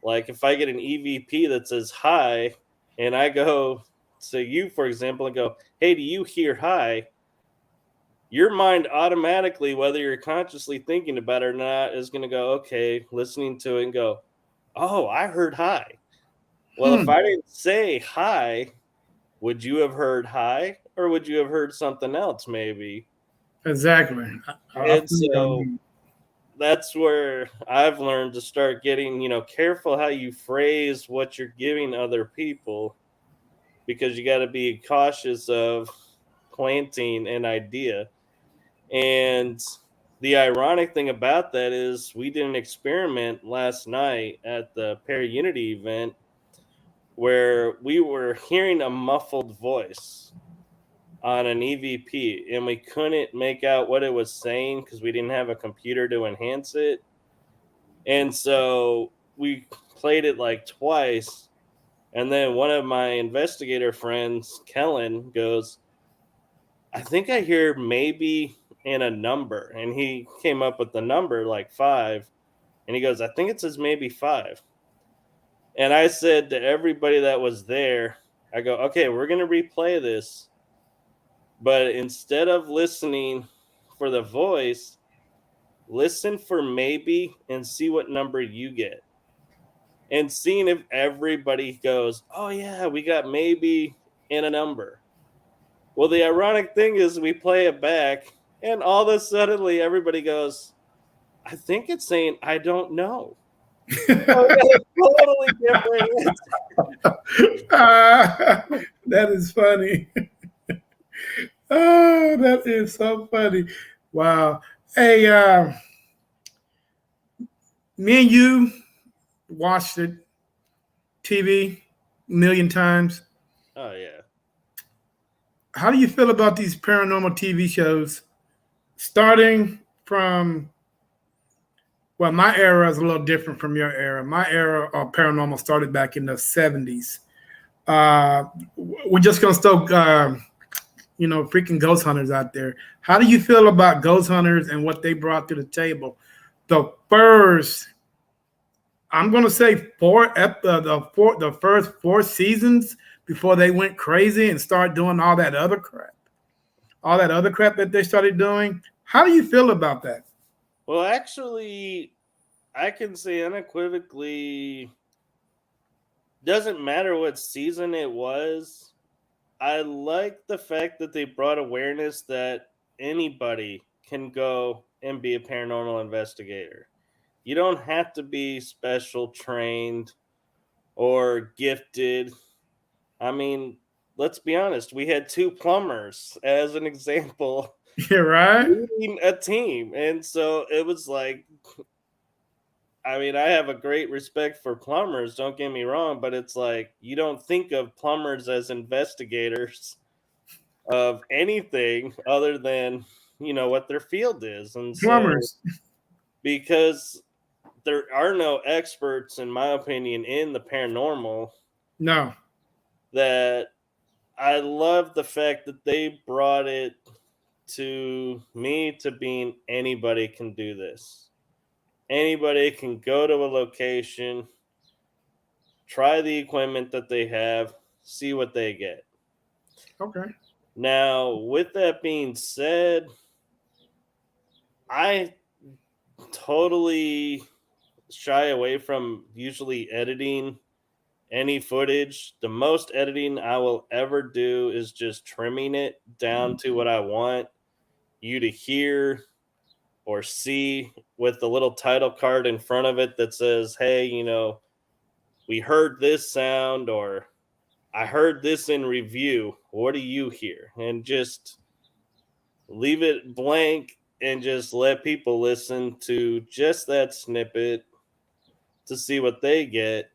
Like if I get an EVP that says hi, and I go to you, for example, and go, hey, do you hear hi? Your mind automatically, whether you're consciously thinking about it or not, is going to go, okay, listening to it and go, oh, I heard hi. Well, if Hmm. I didn't say hi, would you have heard hi, or would you have heard something else maybe? Exactly. I And feel you on so that. that's where I've learned to start getting, careful how you phrase what you're giving other people, because you got to be cautious of planting an idea. And the ironic thing about that is we did an experiment last night at the Unity event where we were hearing a muffled voice on an EVP, and we couldn't make out what it was saying because we didn't have a computer to enhance it. And so we played it like twice. And then one of my investigator friends, Kellen, goes, I think I hear maybe in a number. And he came up with the number like 5. And he goes, I think it says maybe 5. And I said to everybody that was there, I go, okay, we're going to replay this. But instead of listening for the voice, listen for maybe and see what number you get. And seeing if everybody goes, oh, yeah, we got maybe in a number. Well, the ironic thing is we play it back, and all of a sudden everybody goes, I think it's saying, I don't know. So we got a totally different Ah, that is funny. Oh, that is so funny. Wow. Hey, me and you watched it TV a million times. Oh, yeah. How do you feel about these paranormal TV shows starting from, well, my era is a little different from your era. My era of paranormal started back in the 70s. Uh, we're just going to stoke, freaking ghost hunters out there. How do you feel about ghost hunters and what they brought to the table? The first, I'm going to say the first 4 seasons before they went crazy and start doing all that other crap that they started doing. How do you feel about that? Well, actually, I can say unequivocally, doesn't matter what season it was. I like the fact that they brought awareness that anybody can go and be a paranormal investigator. You don't have to be special trained or gifted. I mean, let's be honest, we had 2 plumbers as an example Yeah, right? leading a team. And so it was like, I mean, I have a great respect for plumbers, don't get me wrong, but it's like you don't think of plumbers as investigators of anything other than, what their field is. And so Plumbers. because there are no experts, in my opinion, in the paranormal, No. that I love the fact that they brought it to me to being anybody can do this. Anybody can go to a location, try the equipment that they have, see what they get. Okay. Now, with that being said, I totally shy away from usually editing any footage. The most editing I will ever do is just trimming it down to what I want you to hear or see, with the little title card in front of it that says, hey, we heard this sound, or I heard this in review. What do you hear? And just leave it blank and just let people listen to just that snippet to see what they get.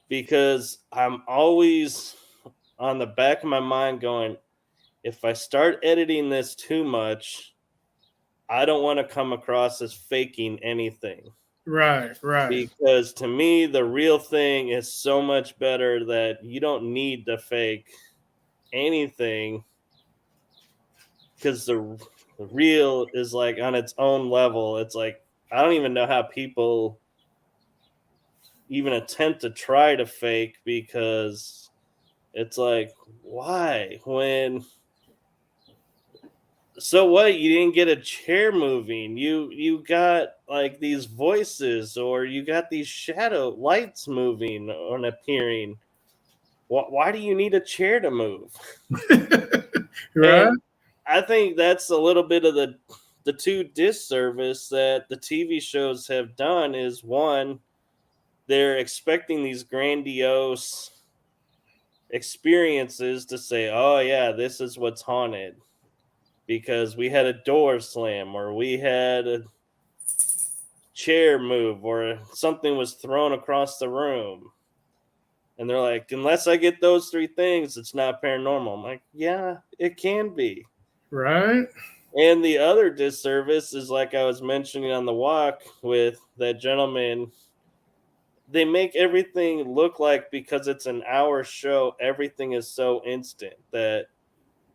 because I'm always on the back of my mind going, if I start editing this too much, I don't want to come across as faking anything. Right. Because to me, the real thing is so much better that you don't need to fake anything, because the real is like on its own level. It's like, I don't even know how people even attempt to try to fake, because it's like, why? So what? You didn't get a chair moving. You got like these voices, or you got these shadow lights moving and appearing. Why do you need a chair to move? Right. And I think that's a little bit of the two disservice that the TV shows have done. Is one, they're expecting these grandiose experiences to say, "Oh yeah, this is what's haunted," because we had a door slam, or we had a chair move, or something was thrown across the room. And they're like, unless I get those three things, it's not paranormal. I'm like, yeah, it can be. Right. And the other disservice is, like I was mentioning on the walk with that gentleman, they make everything look like, because it's an hour show, everything is so instant that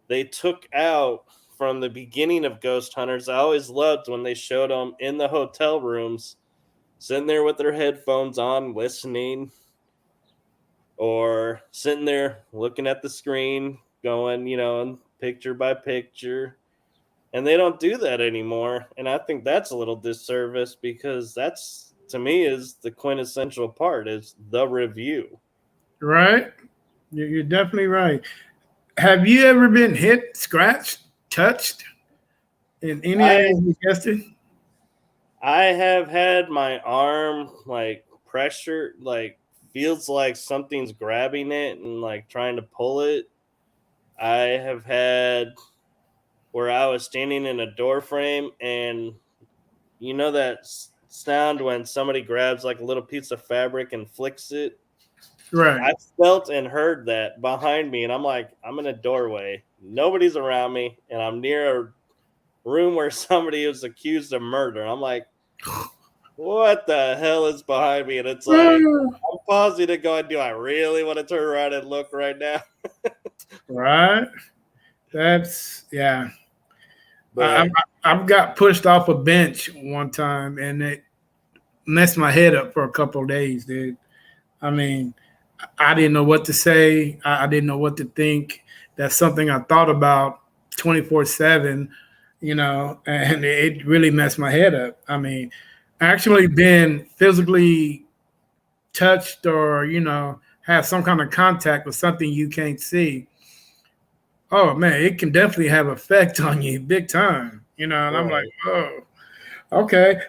they took out from the beginning of Ghost Hunters. I always loved when they showed them in the hotel rooms, sitting there with their headphones on, listening, or sitting there looking at the screen, going, picture by picture. And they don't do that anymore. And I think that's a little disservice, because that's, to me, is the quintessential part, is the review. Right. You're definitely right. Have you ever been hit, scratched, touched in any I area you guessed it? I have had my arm like pressure, like feels like something's grabbing it and like trying to pull it. I have had where I was standing in a door frame, and that sound when somebody grabs like a little piece of fabric and flicks it. Right. I felt and heard that behind me, and I'm like, I'm in a doorway, nobody's around me, and I'm near a room where somebody was accused of murder. I'm like, what the hell is behind me? And it's like, I'm pausing and going, do I really want to turn around and look right now? Right. That's yeah. I, But I've got pushed off a bench one time, and it messed my head up for a couple of days, dude. I mean, I didn't know what to say. I didn't know what to think. That's something I thought about 24/7, and it really messed my head up. I mean, actually been physically touched, or have some kind of contact with something you can't see. Oh man, it can definitely have effect on you big time. And I'm like, right. oh, okay.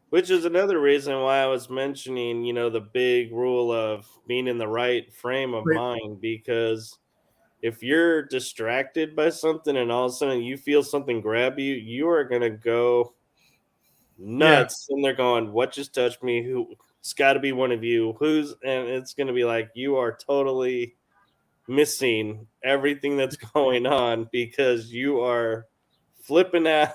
Which is another reason why I was mentioning, the big rule of being in the right frame of mind, because if you're distracted by something and all of a sudden you feel something grab you, you are gonna go Yeah. nuts, and they're going, what just touched me? Who? It's got to be one of you. And it's gonna be like, you are totally missing everything that's going on, because you are flipping out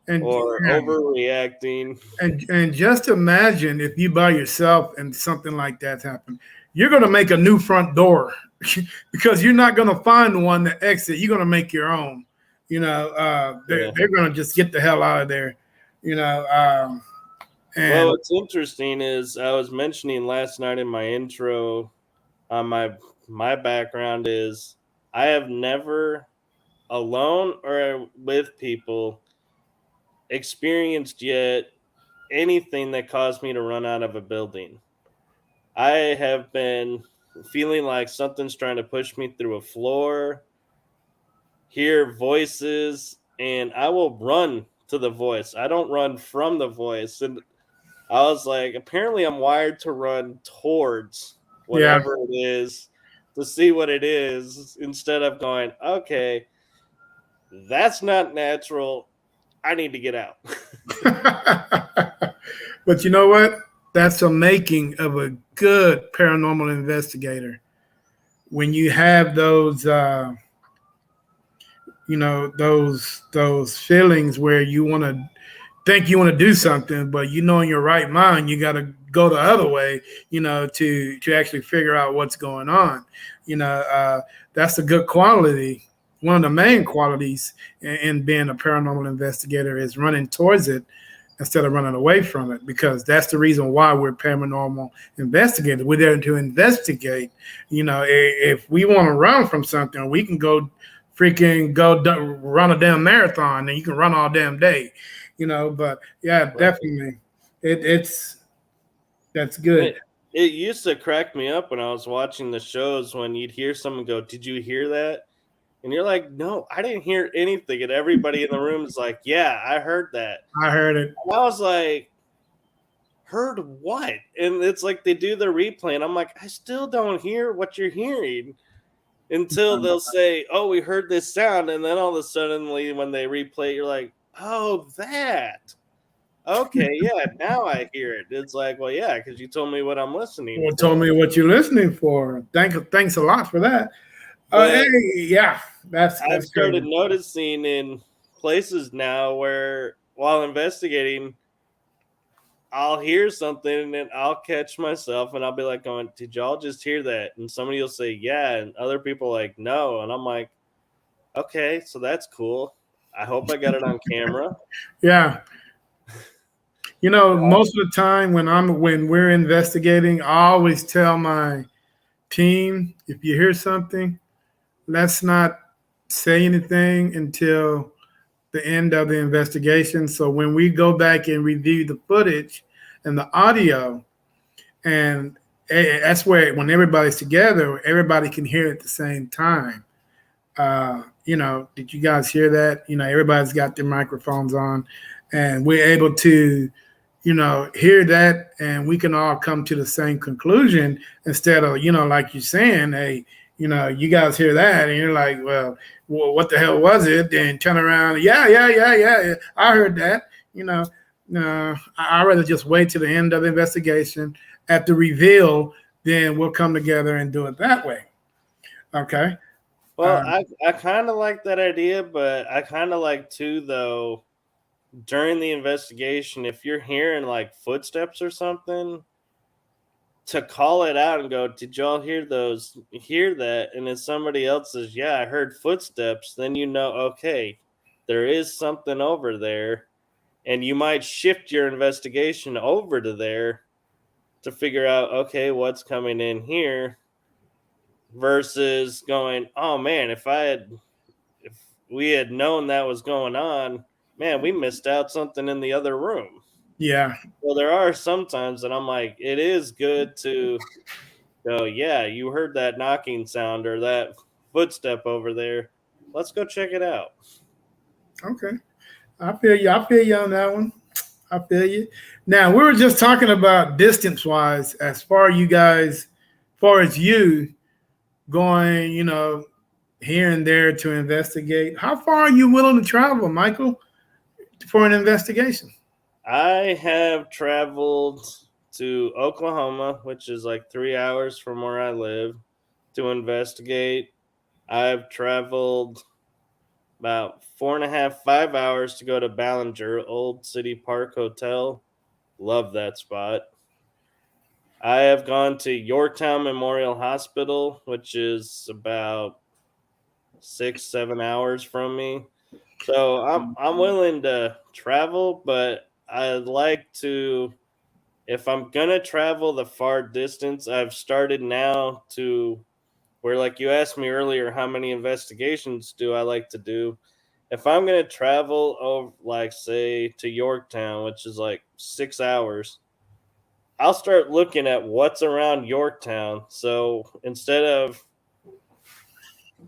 And or yeah, overreacting. and just imagine if you by yourself and something like that's happened. You're gonna make a new front door because you're not gonna find the one to exit. You're gonna make your own. Yeah. They're gonna just get the hell out of there. You know, Well, and what's interesting is I was mentioning last night in my intro on my background is I have never, alone or with people, experienced yet anything that caused me to run out of a building. I have been feeling like something's trying to push me through a floor, hear voices, and I will run to the voice. I don't run from the voice. And I was like, apparently I'm wired to run towards yeah. whatever it is to see what it is, instead of going, okay, that's not natural. I need to get out. But you know what? that's a making of a good paranormal investigator. When you have those, those feelings where you want to think you want to do something, but you know in your right mind you got to go the other way, to actually figure out what's going on. That's a good quality. One of the main qualities in being a paranormal investigator is running towards it instead of running away from it, because that's the reason why we're paranormal investigators. We're there to investigate. If we want to run from something, we can go run a damn marathon, and you can run all damn day. But yeah, definitely, it's that's good. It used to crack me up when I was watching the shows when you'd hear someone go, "Did you hear that?" And you're like, "No, I didn't hear anything." And everybody in the room is like, "Yeah, I heard that." I heard it. And I was like, "Heard what?" And it's like they do the replay, and I'm like, "I still don't hear what you're hearing." Until they'll say, "Oh, we heard this sound," and then all of a sudden, when they replay it, you're like, "Oh, that." Okay, yeah, now I hear it. It's like, well, yeah, because you told me what I'm listening Well, for. told me what you're listening for. Thanks a lot for that. Hey, yeah, that's I've started crazy. noticing in places now where while investigating, I'll hear something and I'll catch myself and I'll be like going, "Did y'all just hear that?" And somebody will say, "Yeah," and other people like, "No." And I'm like, okay, so that's cool. I hope I got it on camera. Yeah. Most of the time when we're investigating, I always tell my team, if you hear something, let's not say anything until the end of the investigation. So when we go back and review the footage and the audio, and that's where when everybody's together, everybody can hear it at the same time. Did you guys hear that? Everybody's got their microphones on, and we're able to, hear that, and we can all come to the same conclusion instead of, like you're saying, hey, you guys hear that, and you're like, well, what the hell was it? Then turn around, yeah, I heard that. No, I'd rather just wait to the end of the investigation at the reveal, then we'll come together and do it that way. Okay. Well, I kind of like that idea, but I kind of like too, though, during the investigation, if you're hearing like footsteps or something, to call it out and go, "Did y'all hear those? Hear that?" And if somebody else says, "Yeah, I heard footsteps," then you know, okay, there is something over there. And you might shift your investigation over to there to figure out, okay, what's coming in here versus going, "Oh man, if we had known that was going on, man, we missed out something in the other room." Yeah. Well, there are some times that I'm like, it is good to go, "Yeah, you heard that knocking sound or that footstep over there. Let's go check it out." Okay. I feel you. I feel you on that one. I feel you. Now we were just talking about distance wise, as far as you going, here and there to investigate. How far are you willing to travel, Michael, for an investigation? I have traveled to Oklahoma, which is like 3 hours from where I live, to investigate. I've traveled about 4.5, 5 hours to go to Ballinger, Old City Park Hotel. Love that spot. I have gone to Yorktown Memorial Hospital, which is about 6, 7 hours from me. So I'm willing to travel, but I'd like to, if I'm gonna travel the far distance, I've started now to where, like you asked me earlier, how many investigations do I like to do? If I'm gonna travel over, like say to Yorktown, which is like 6 hours, I'll start looking at what's around Yorktown. So instead of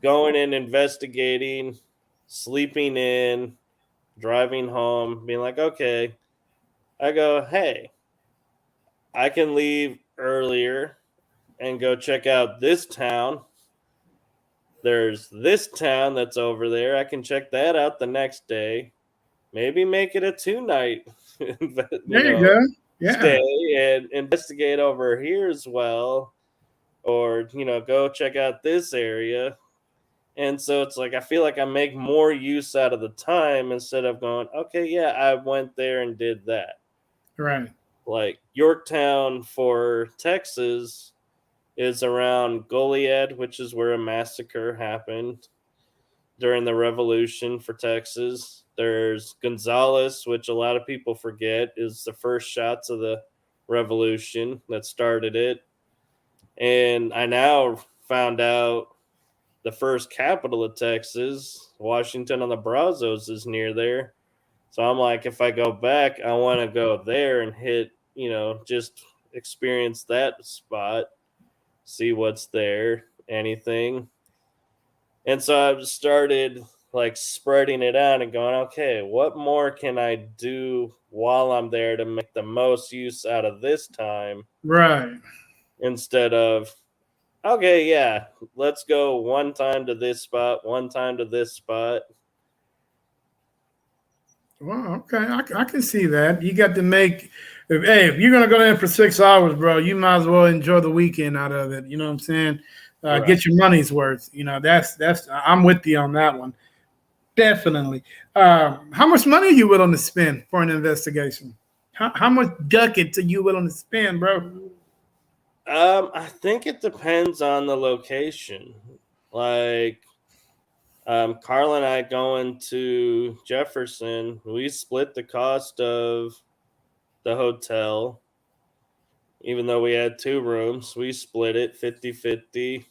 going and investigating, sleeping in, driving home, being like, okay, I go, hey, I can leave earlier and go check out this town. There's this town that's over there. I can check that out the next day. Maybe make it a 2 night. There you go. Yeah. stay and investigate over here as well, or go check out this area. And so it's like I feel like I make more use out of the time instead of going, okay, yeah, I went there and did that. Right. Like Yorktown for Texas is around Goliad, which is where a massacre happened during the Revolution for Texas. There's Gonzales, which a lot of people forget is the first shots of the Revolution that started it. And I now found out the first capital of Texas, Washington on the Brazos, is near there. So I'm like, if I go back, I want to go there and hit, just experience that spot, see what's there, anything. And so I've started like spreading it out and going, okay, what more can I do while I'm there to make the most use out of this time Right. instead of, okay, yeah, let's go one time to this spot, one time to this spot. Well, okay, I can see that. You got to make, if you're gonna go there for 6 hours, bro, you might as well enjoy the weekend out of it. You know what I'm saying? Right. Get your money's worth. That's I'm with you on that one. Definitely. How much money are you willing to spend for an investigation? How much ducats are you willing to spend, bro? I think it depends on the location. Like, Carl and I going to Jefferson, we split the cost of the hotel. Even though we had two rooms, we split it 50-50.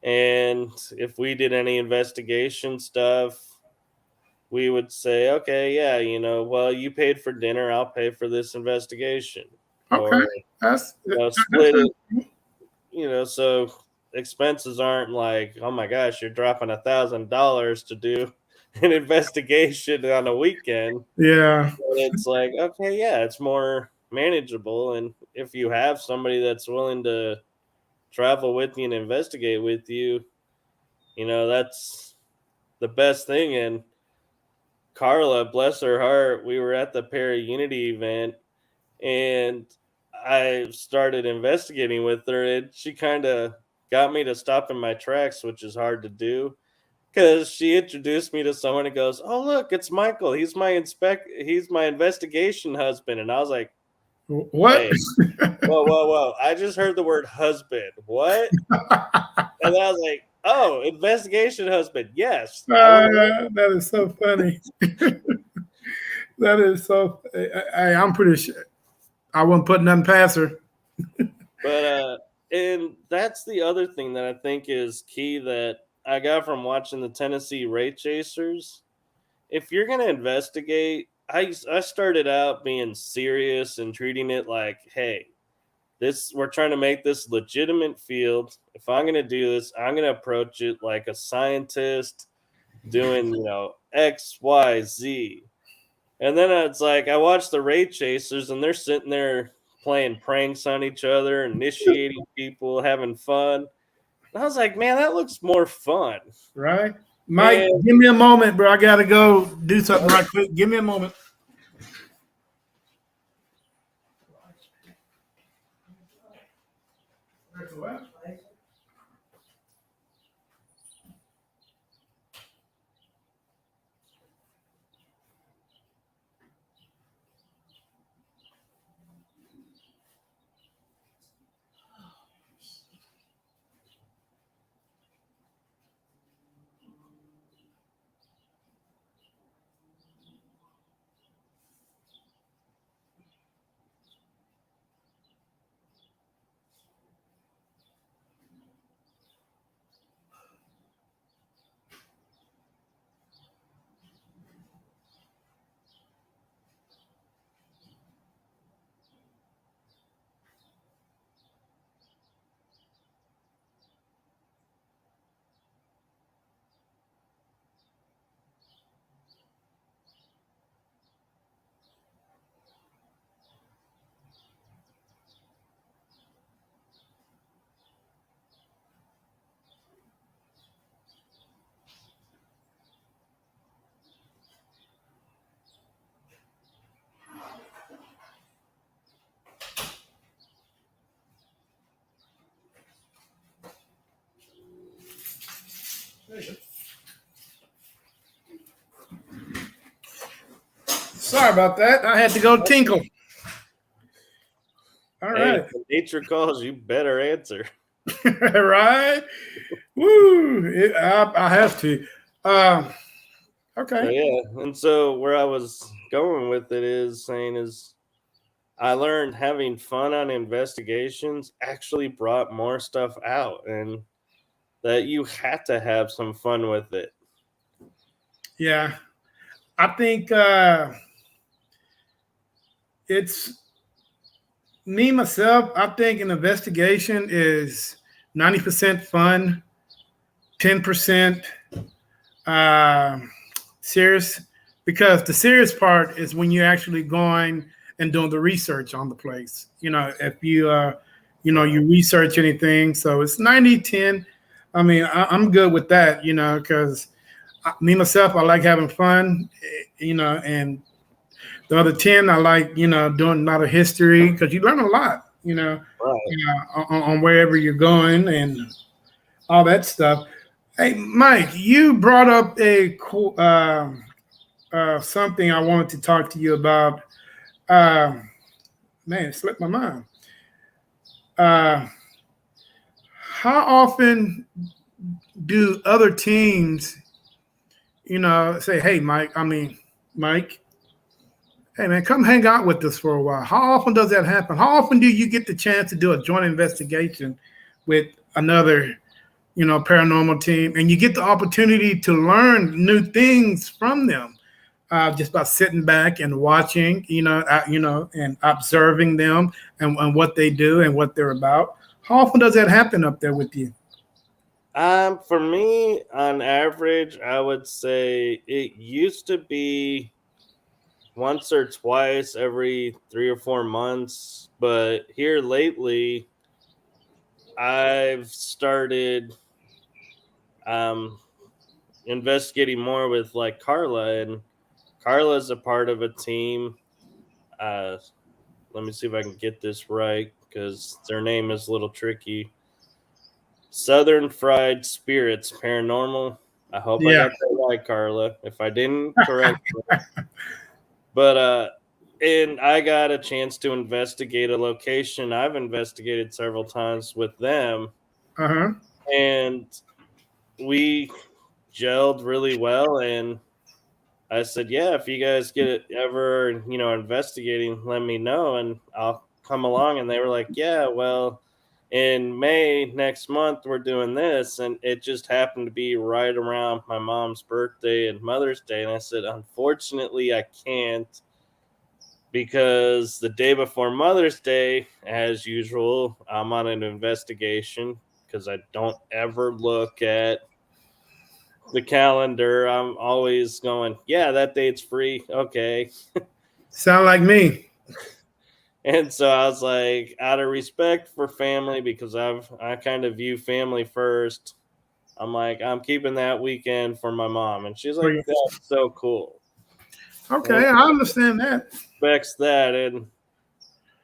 And if we did any investigation stuff, we would say, okay, yeah, well, you paid for dinner, I'll pay for this investigation. Okay, Or, that's split it, so expenses aren't like, oh my gosh, you're dropping $1,000 to do an investigation on a weekend. yeah. And it's like, okay, yeah, it's more manageable. And if you have somebody that's willing to travel with you and investigate with you, that's the best thing. And Carla, bless her heart, we were at the Para Unity event and I started investigating with her, and she kind of got me to stop in my tracks, which is hard to do because she introduced me to someone and goes, "Oh, look, it's Michael. He's my investigation husband." And I was like, What? "Hey, whoa, whoa, whoa! I just heard the word husband. What?" And then I was like, "Oh, investigation husband. Yes, I want to." That is so funny. That is so. I'm pretty sure I wouldn't put nothing past her. But and that's the other thing that I think is key that I got from watching the Tennessee Rate Chasers. If you're gonna investigate, I started out being serious and treating it like, hey, this we're trying to make this legitimate field. If I'm gonna do this, I'm gonna approach it like a scientist doing, X, Y, Z. And then it's like I watch the Raid Chasers and they're sitting there playing pranks on each other, initiating people, having fun. And I was like, man, that looks more fun. Right, Mike? And Give me a moment, bro. I gotta go do something right quick. Give me a moment. Sorry about that. I had to go tinkle. All Hey, right. if nature calls, you better answer. Right. Woo. I have to. Uh, okay. So yeah, and so where I was going with it is saying is I learned having fun on investigations actually brought more stuff out, and that you had to have some fun with it. Yeah. I think it's me myself. I think an investigation is 90% fun, 10% uh, serious, because the serious part is when you're actually going and doing the research on the place. If you research anything. So it's 90-10. I mean, I'm good with that, because me myself, I like having fun, and the other 10, I like, doing a lot of history because you learn a lot, Right. on wherever you're going and all that stuff. Hey, Mike, you brought up a cool something I wanted to talk to you about. Uh, Man, it slipped my mind. Uh, how often do other teams, say, "Hey, Mike"? I mean, Mike. Hey, man, come hang out with us for a while. How often does that happen? How often do you get the chance to do a joint investigation with another, paranormal team, and you get the opportunity to learn new things from them, just by sitting back and watching, and observing them and what they do and what they're about? How often does that happen up there with you? For me, on average, I would say it used to be once or twice every 3 or 4 months, but here lately, I've started um, investigating more with like Carla, and Carla's a part of a team. Uh, Let me see if I can get this right because their name is a little tricky. Southern Fried Spirits Paranormal. I hope I Yeah. got that right, Carla. If I didn't, correct me. But and I got a chance to investigate a location I've investigated several times with them, Uh huh. and we gelled really well. And I said, "Yeah, if you guys get it ever, investigating, let me know, and I'll come along." And they were like, "Yeah, well, in May next month we're doing this," and it just happened to be right around my mom's birthday and Mother's Day. And I said, "Unfortunately, I can't." Because the day before Mother's Day, as usual, I'm on an investigation because I don't ever look at the calendar. I'm always going, yeah, that date's free. Okay. Sound like me. And so I was like, out of respect for family, because I kind of view family first. I'm like, I'm keeping that weekend for my mom. And she's For like, you. that's so cool. And Okay, I understand that. respects that. And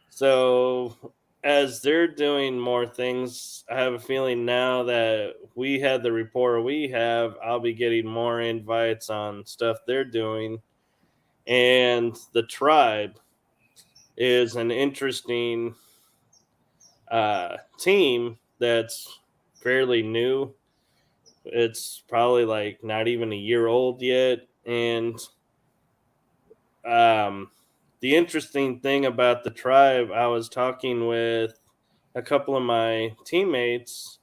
so, as they're doing more things, I have a feeling now that we had the rapport we have, I'll be getting more invites on stuff they're doing. And the tribe is an interesting team that's fairly new. It's probably like not even a year old yet. And um, the interesting thing about the tribe, I was talking with a couple of my teammates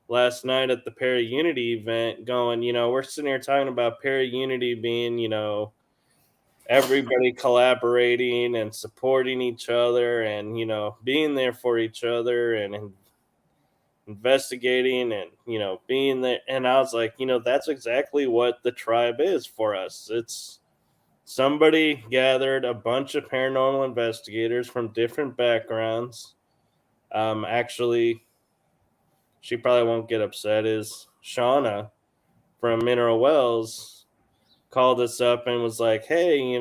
last night at the Para Unity event, going, we're sitting here talking about Para Unity being, everybody collaborating and supporting each other and, being there for each other and investigating and, being there. And I was like, that's exactly what the tribe is for us. It's somebody gathered a bunch of paranormal investigators from different backgrounds. Actually, she probably won't get upset, is Shauna from Mineral Wells called us up and was like, hey,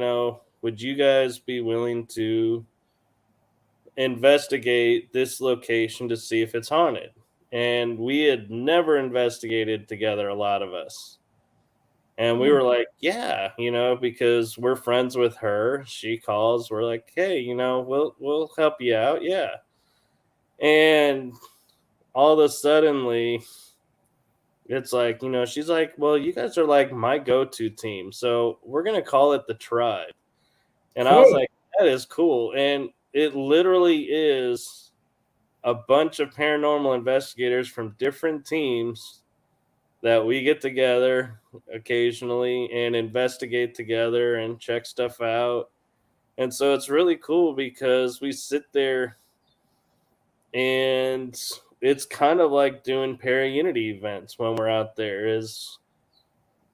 would you guys be willing to investigate this location to see if it's haunted? And we had never investigated together, a lot of us. And we were like, yeah, because we're friends with her. She calls, we're like, hey, we'll help you out, yeah. And all of a suddenly, it's like, she's like, well, you guys are like my go-to team, so we're gonna call it the Tribe. And I was Cool. like, that is cool. And it literally is a bunch of paranormal investigators from different teams that we get together occasionally and investigate together and check stuff out. And so it's really cool because we sit there and it's kind of like doing para unity events when we're out there. Is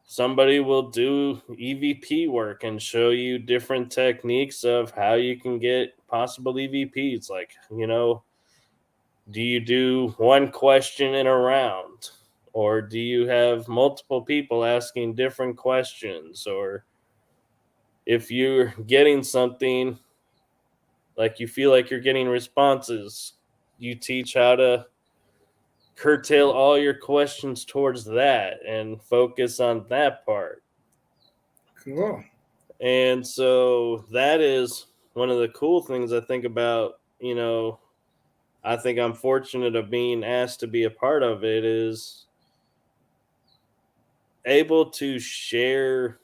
somebody will do EVP work and show you different techniques of how you can get possible EVPs. Like, do you do one question in a round? Or do you have multiple people asking different questions? Or if you're getting something, like you feel like you're getting responses, you teach how to curtail all your questions towards that and focus on that part. Cool. And so that is one of the cool things I think about, I think I'm fortunate of being asked to be a part of it, is able to share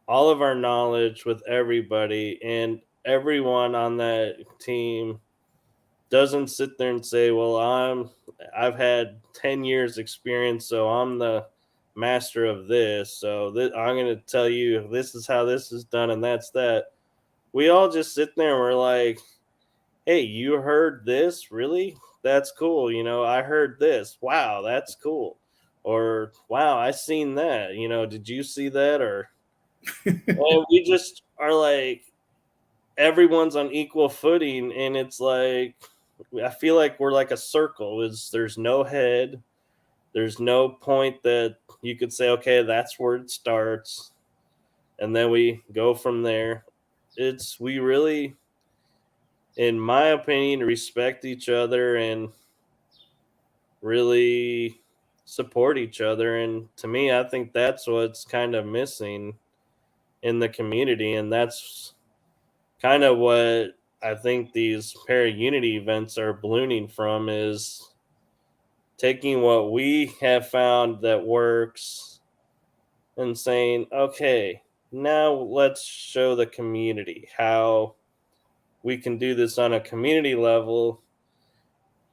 all of our knowledge with everybody, and everyone on that team doesn't sit there and say, well, I've had 10 years experience, so I'm the master of this, so I'm going to tell you this is how this is done and that's that. We all just sit there and we're like, hey, you heard this? Really? That's cool. I heard this. Wow, that's cool. Or wow, I seen that. Did you see that? Or and we just are like, everyone's on equal footing, and it's like, I feel like we're like a circle. Is There's no head, there's no point that you could say, okay, that's where it starts, and then we go from there. We really, in my opinion, respect each other and really support each other. And to me, I think that's what's kind of missing in the community, and that's kind of what I think these para unity events are ballooning from, is taking what we have found that works and saying, okay, now let's show the community how we can do this on a community level.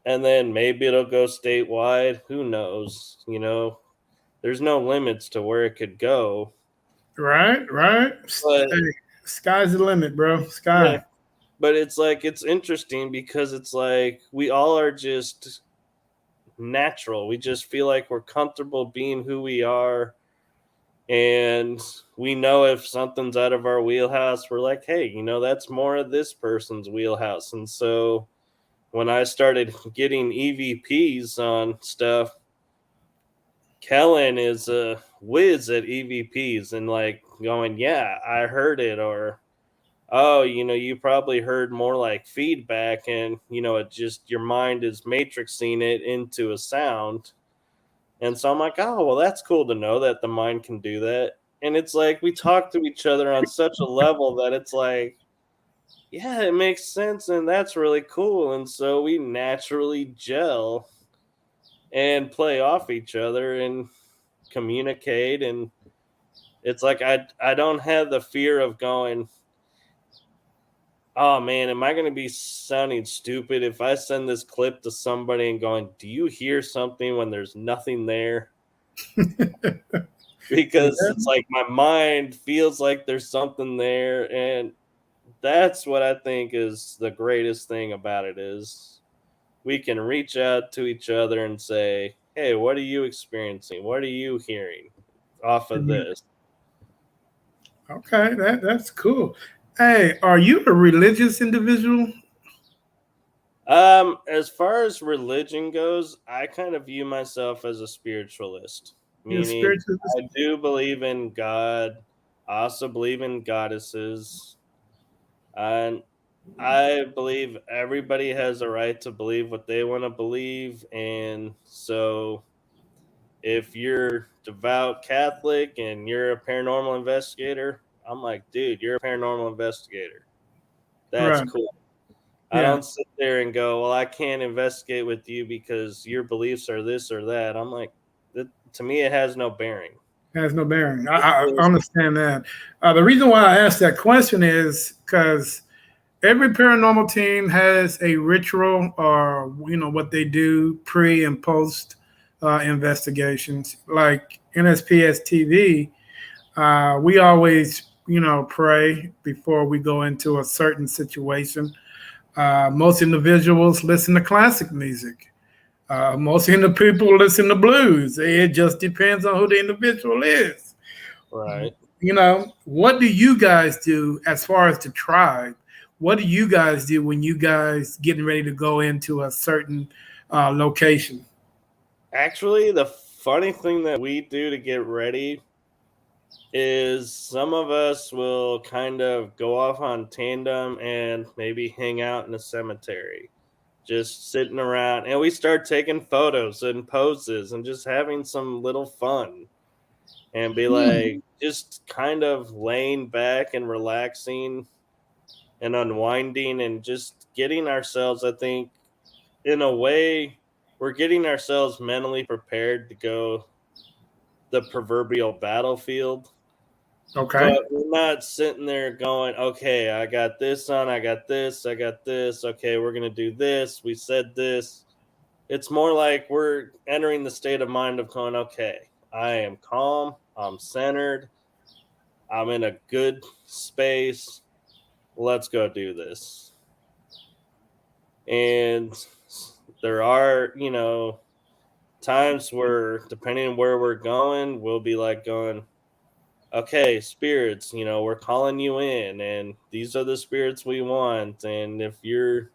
And then maybe it'll go statewide. Who knows? There's no limits to where it could go. Right, right. But Hey, sky's the limit, bro. yeah, Sky. but it's like, it's interesting because it's like we all are just natural. We just feel like we're comfortable being who we are. And we know if something's out of our wheelhouse, we're like, hey, that's more of this person's wheelhouse. And so when I started getting EVPs on stuff, Kellen is a whiz at EVPs and like going, yeah, I heard it. Or, oh, you probably heard more like feedback, and, it just, your mind is matrixing it into a sound. And so I'm like, oh, well, that's cool to know that the mind can do that. And it's like we talk to each other on such a level that it's like, yeah, it makes sense. And that's really cool. And so we naturally gel and play off each other and communicate. And it's like, I don't have the fear of going, oh man, am I going to be sounding stupid if I send this clip to somebody and going, do you hear something when there's nothing there? Because it's like my mind feels like there's something there. And that's what I think is the greatest thing about it, is we can reach out to each other and say, hey, what are you experiencing? What are you hearing off of this? Okay, that's cool. Hey, are you a religious individual? As far as religion goes, I kind of view myself as a spiritualist, You're a meaning spiritualist? I do believe in God. I also believe in goddesses. And I believe everybody has a right to believe what they want to believe. And so if you're devout Catholic and you're a paranormal investigator, I'm like, dude, you're a paranormal investigator. That's Right. cool. I Yeah. don't sit there and go, well, I can't investigate with you because your beliefs are this or that. I'm like, to me, it has no bearing. Has no bearing. It I is, understand that. The reason why I asked that question is because every paranormal team has a ritual or what they do pre and post investigations. Like NSPS TV, we always pray before we go into a certain situation. Most individuals listen to classic music. Most of the people listen to blues. It just depends on who the individual is. right. What do you guys do as far as the tribe? What do you guys do when you guys getting ready to go into a certain location? Actually, the funny thing that we do to get ready is some of us will kind of go off on tandem and maybe hang out in a cemetery, just sitting around, and we start taking photos and poses and just having some little fun and be like just kind of laying back and relaxing and unwinding and just getting ourselves, I think, in a way, we're getting ourselves mentally prepared to go the proverbial battlefield. Okay. But we're not sitting there going, okay, I got this on, I got this, I got this. Okay, we're going to do this. We said this. It's more like we're entering the state of mind of going, okay, I am calm, I'm centered, I'm in a good space. Let's go do this. And there are, times where, depending on where we're going, we'll be like going, okay, spirits, we're calling you in, and these are the spirits we want. And if you're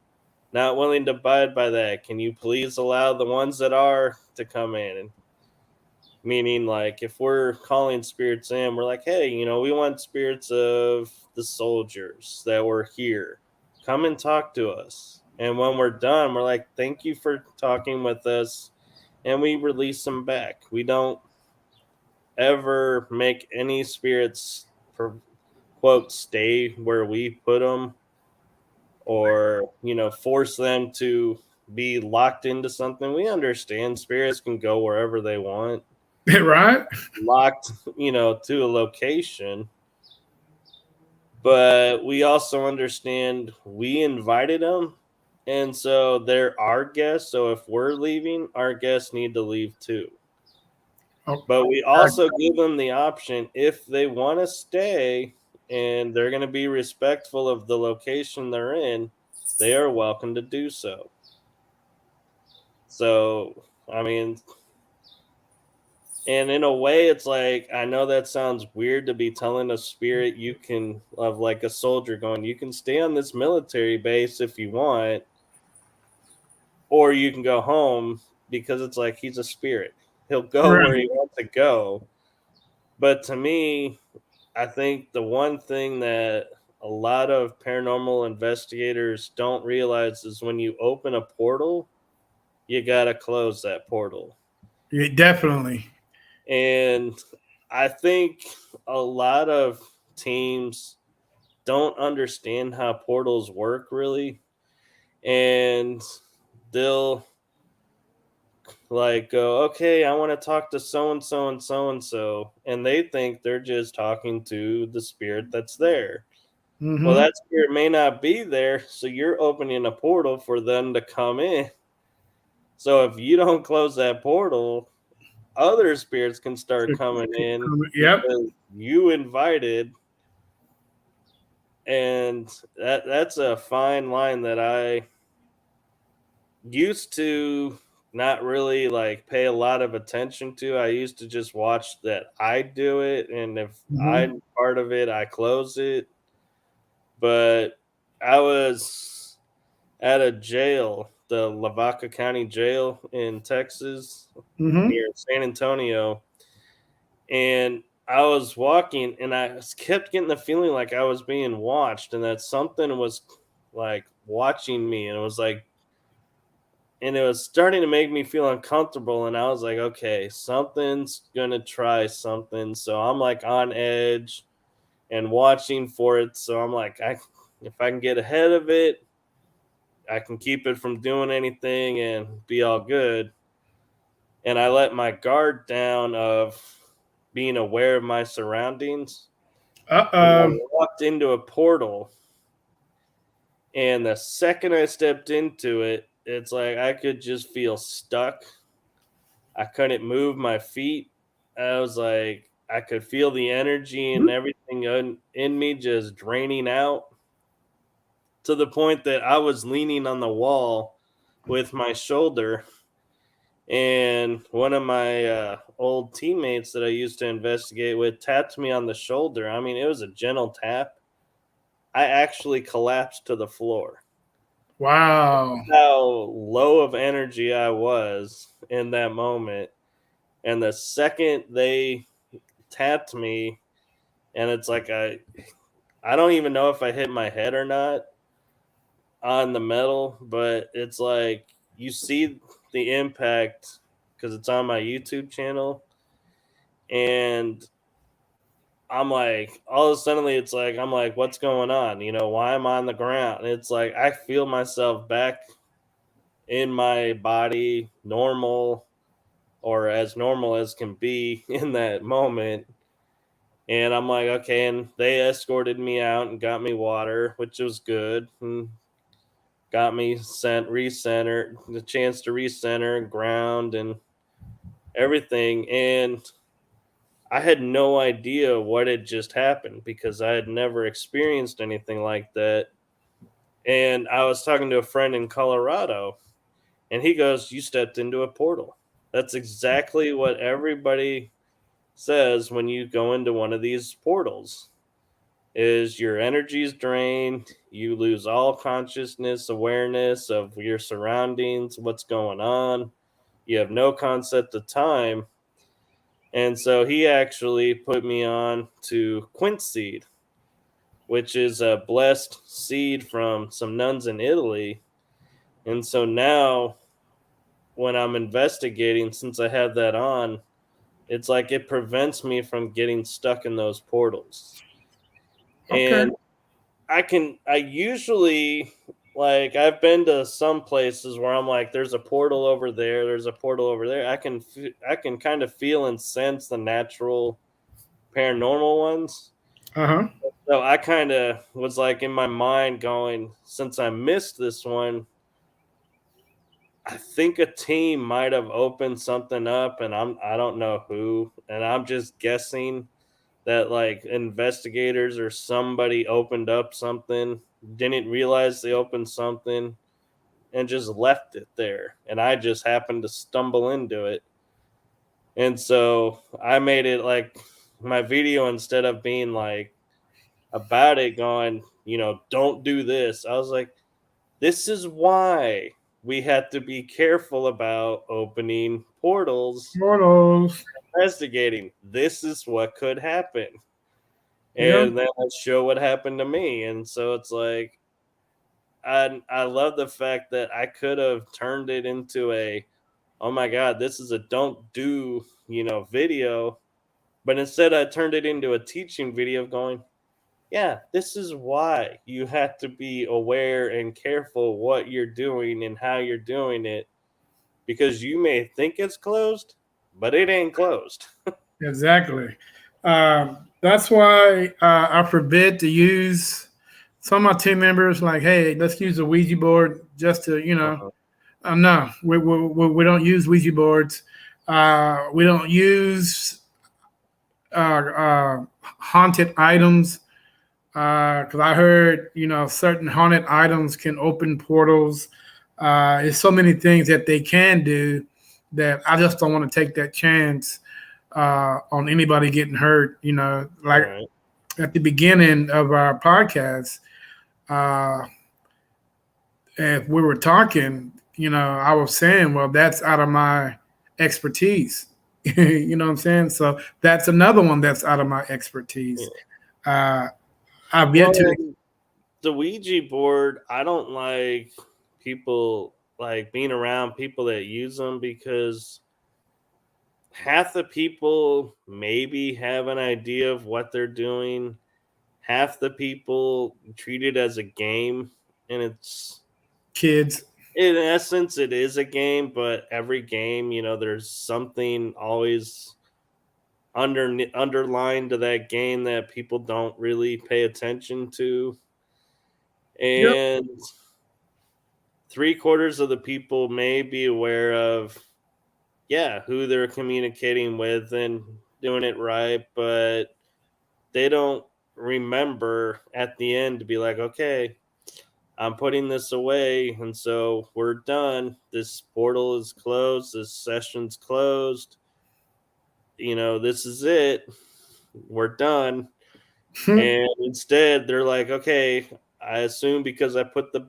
not willing to abide by that, can you please allow the ones that are to come in? And meaning, like, if we're calling spirits in, we're like, hey, we want spirits of the soldiers that were here. Come and talk to us. And when we're done, we're like, thank you for talking with us. And we release them back. We don't ever make any spirits, quote, stay where we put them, or force them to be locked into something. We understand spirits can go wherever they want, Right. locked to a location, but we also understand we invited them, and so they're our guests. So if we're leaving, our guests need to leave too. Oh, But we also give them the option, if they want to stay and they're going to be respectful of the location they're in, they are welcome to do so. So, I mean, and in a way, it's like, I know that sounds weird to be telling a spirit you can, of like a soldier going, you can stay on this military base if you want, or you can go home, because it's like he's a spirit. He'll go where right. he wants to go. But to me, I think the one thing that a lot of paranormal investigators don't realize is when you open a portal, you got to close that portal. Yeah, definitely. And I think a lot of teams don't understand how portals work really. And they'll like go, okay, I want to talk to so and so and so and so. And they think they're just talking to the spirit that's there. Well, Hmm. that spirit may not be there, so you're opening a portal for them to come in. So if you don't close that portal, other spirits can start coming in Yep. because you invited, and that's a fine line that I used to not really like pay a lot of attention to. I used to just watch that I do it, and if Hmm. I'm part of it, I close it. But I was at a jail, the Lavaca County Jail in Texas, Hmm. near San Antonio, and I was walking, and I kept getting the feeling like I was being watched, and that something was like watching me, and it was like and it was starting to make me feel uncomfortable. And I was like, okay, something's gonna try something. So I'm like on edge and watching for it. So I'm like, if I can get ahead of it, I can keep it from doing anything and be all good. And I let my guard down of being aware of my surroundings. And I Uh-oh. walked into a portal. And the second I stepped into it, it's like I could just feel stuck. I couldn't move my feet. I was like, I could feel the energy and everything in me just draining out to the point that I was leaning on the wall with my shoulder. And one of my old teammates that I used to investigate with tapped me on the shoulder. I mean, it was a gentle tap. I actually collapsed to the floor. Wow. How low of energy I was in that moment. And the second they tapped me, and it's like I don't even know if I hit my head or not on the metal, but it's like you see the impact because it's on my YouTube channel, and I'm like, all of a sudden, it's like I'm like, what's going on? You know, why am I on the ground? And it's like I feel myself back in my body, normal or as normal as can be in that moment. And I'm like, okay. And they escorted me out and got me water, which was good. And got me recentered, the chance to recenter, ground, and everything. And I had no idea what had just happened because I had never experienced anything like that. And I was talking to a friend in Colorado, and he goes, "You stepped into a portal." That's exactly what everybody says when you go into one of these portals. Is your energy is drained, you lose all consciousness, awareness of your surroundings, what's going on. You have no concept of time. And so he actually put me on to quince seed, which is a blessed seed from some nuns in Italy. And so now when I'm investigating, since I have that on, it's like it prevents me from getting stuck in those portals. Okay. And I usually, like, I've been to some places where I'm like, there's a portal over there, there's a portal over there. I can kind of feel and sense the natural paranormal ones. Uh-huh. So I kind of was like in my mind going, since I missed this one, I think a team might have opened something up, and I don't know who, and I'm just guessing that like investigators or somebody opened up something, didn't realize they opened something, and just left it there, and I just happened to stumble into it. And so I made it like my video, instead of being like about it going, you know, don't do this, I was like, this is why we have to be careful about opening portals, Portals. investigating. This is what could happen. Yeah. And then I show what happened to me. And so it's like I love the fact that I could have turned it into a, oh my god, this is a don't do, you know, video. But instead I turned it into a teaching video of going, yeah, this is why you have to be aware and careful what you're doing and how you're doing it, because you may think it's closed, but it ain't closed. Exactly. That's why I forbid to use some of my team members like, hey, let's use a Ouija board just to, Uh-huh. no, we don't use Ouija boards. We don't use haunted items because I heard, certain haunted items can open portals. There's so many things that they can do that I just don't want to take that chance on anybody getting hurt. Like Right. at the beginning of our podcast, uh, if we were talking, I was saying, well, that's out of my expertise. You know what I'm saying? So that's another one that's out of my expertise. Yeah. Uh, I've yet Well, to. and the Ouija board, I don't like people. like being around people that use them, because half the people maybe have an idea of what they're doing. Half the people treat it as a game, and it's Kids. in essence it is a game, but every game, there's something always underlined to that game that people don't really pay attention to. Yep. And three-quarters of the people may be aware of, yeah, who they're communicating with and doing it right, but they don't remember at the end to be like, okay, I'm putting this away, and so we're done. This portal is closed. This session's closed. This is it. We're done. And instead, they're like, okay, I assume because I put the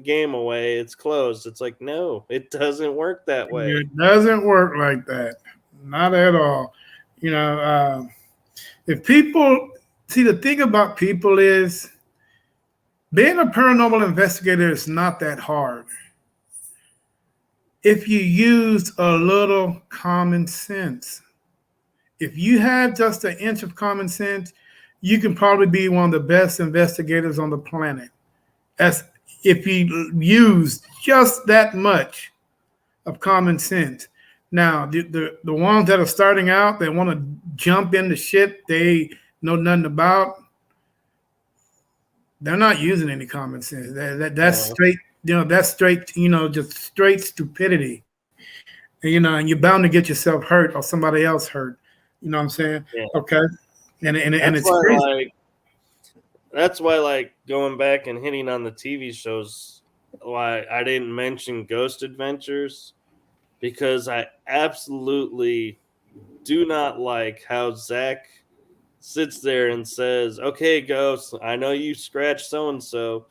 game away, it's closed. It's like, no, it doesn't work that way. It doesn't work like that. Not at all. If people see, the thing about people is being a paranormal investigator is not that hard if you use a little common sense. If you have just an inch of common sense, you can probably be one of the best investigators on the planet. As if you use just that much of common sense. Now, the ones that are starting out, they want to jump into shit they know nothing about. They're not using any common sense. That's straight. That's straight. Just straight stupidity. And you're bound to get yourself hurt or somebody else hurt. You know what I'm saying? Yeah. Okay. And That's it's why, crazy. that's why, going back and hitting on the TV shows, why I didn't mention Ghost Adventures, because I absolutely do not like how Zach sits there and says, okay, Ghost, I know you scratched so and so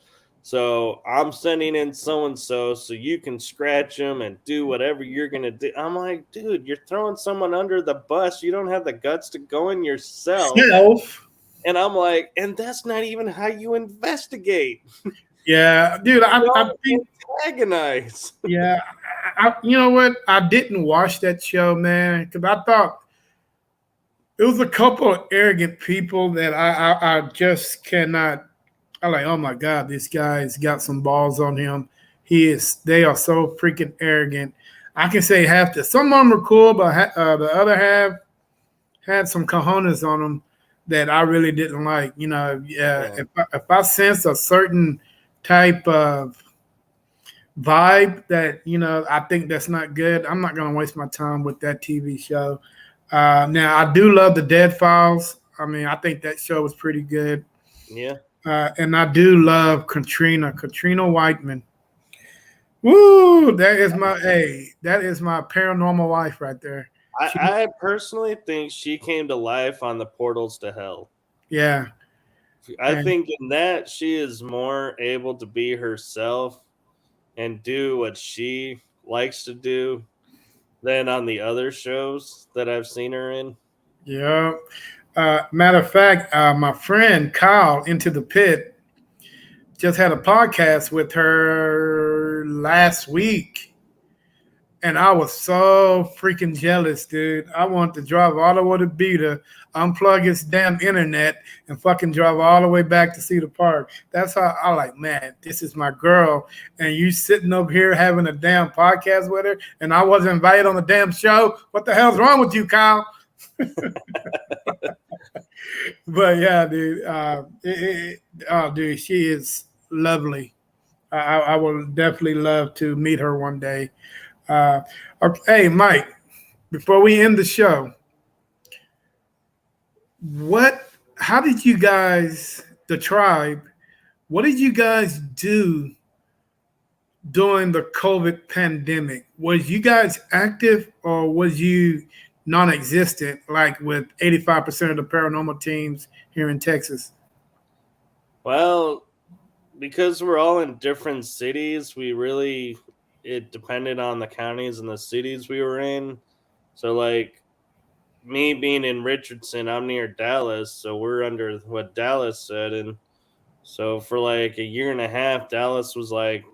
I'm sending in so and so you can scratch them and do whatever you're gonna do. I'm like, dude, you're throwing someone under the bus. You don't have the guts to go in yourself. And I'm like, and that's not even how you investigate. Yeah, dude. I think. Antagonize. Yeah, you know what? I didn't watch that show, man, because I thought it was a couple of arrogant people that I just cannot. I'm like, oh my god, this guy's got some balls on him. They are so freaking arrogant. I can say half the. Some of them are cool, but the other half had some cojones on them that I really didn't like. Yeah. If I sense a certain type of vibe that I think that's not good, I'm not going to waste my time with that TV show. Now I do love the Dead Files. I mean, I think that show was pretty good. Yeah. And I do love Katrina Whiteman. Woo! That is my paranormal wife right there. I personally think she came to life on the Portals to Hell. Yeah. I think in that she is more able to be herself and do what she likes to do than on the other shows that I've seen her in. Yeah. Matter of fact, my friend Kyle Into the Pit just had a podcast with her last week. And I was so freaking jealous, dude. I wanted to drive all the way to Beta, unplug his damn internet, and fucking drive all the way back to Cedar Park. That's how I like, man, this is my girl. And you sitting up here having a damn podcast with her, and I wasn't invited on the damn show. What the hell's wrong with you, Kyle? But yeah, dude. Dude, she is lovely. I will definitely love to meet her one day. Okay, hey, Mike, before we end the show, how did you guys, the tribe, what did you guys do during the COVID pandemic? Was you guys active or was you non-existent, like with 85% of the paranormal teams here in Texas? Well, because we're all in different cities, it depended on the counties and the cities we were in. So, like, me being in Richardson, I'm near Dallas, so we're under what Dallas said. And so for like a year and a half, Dallas was like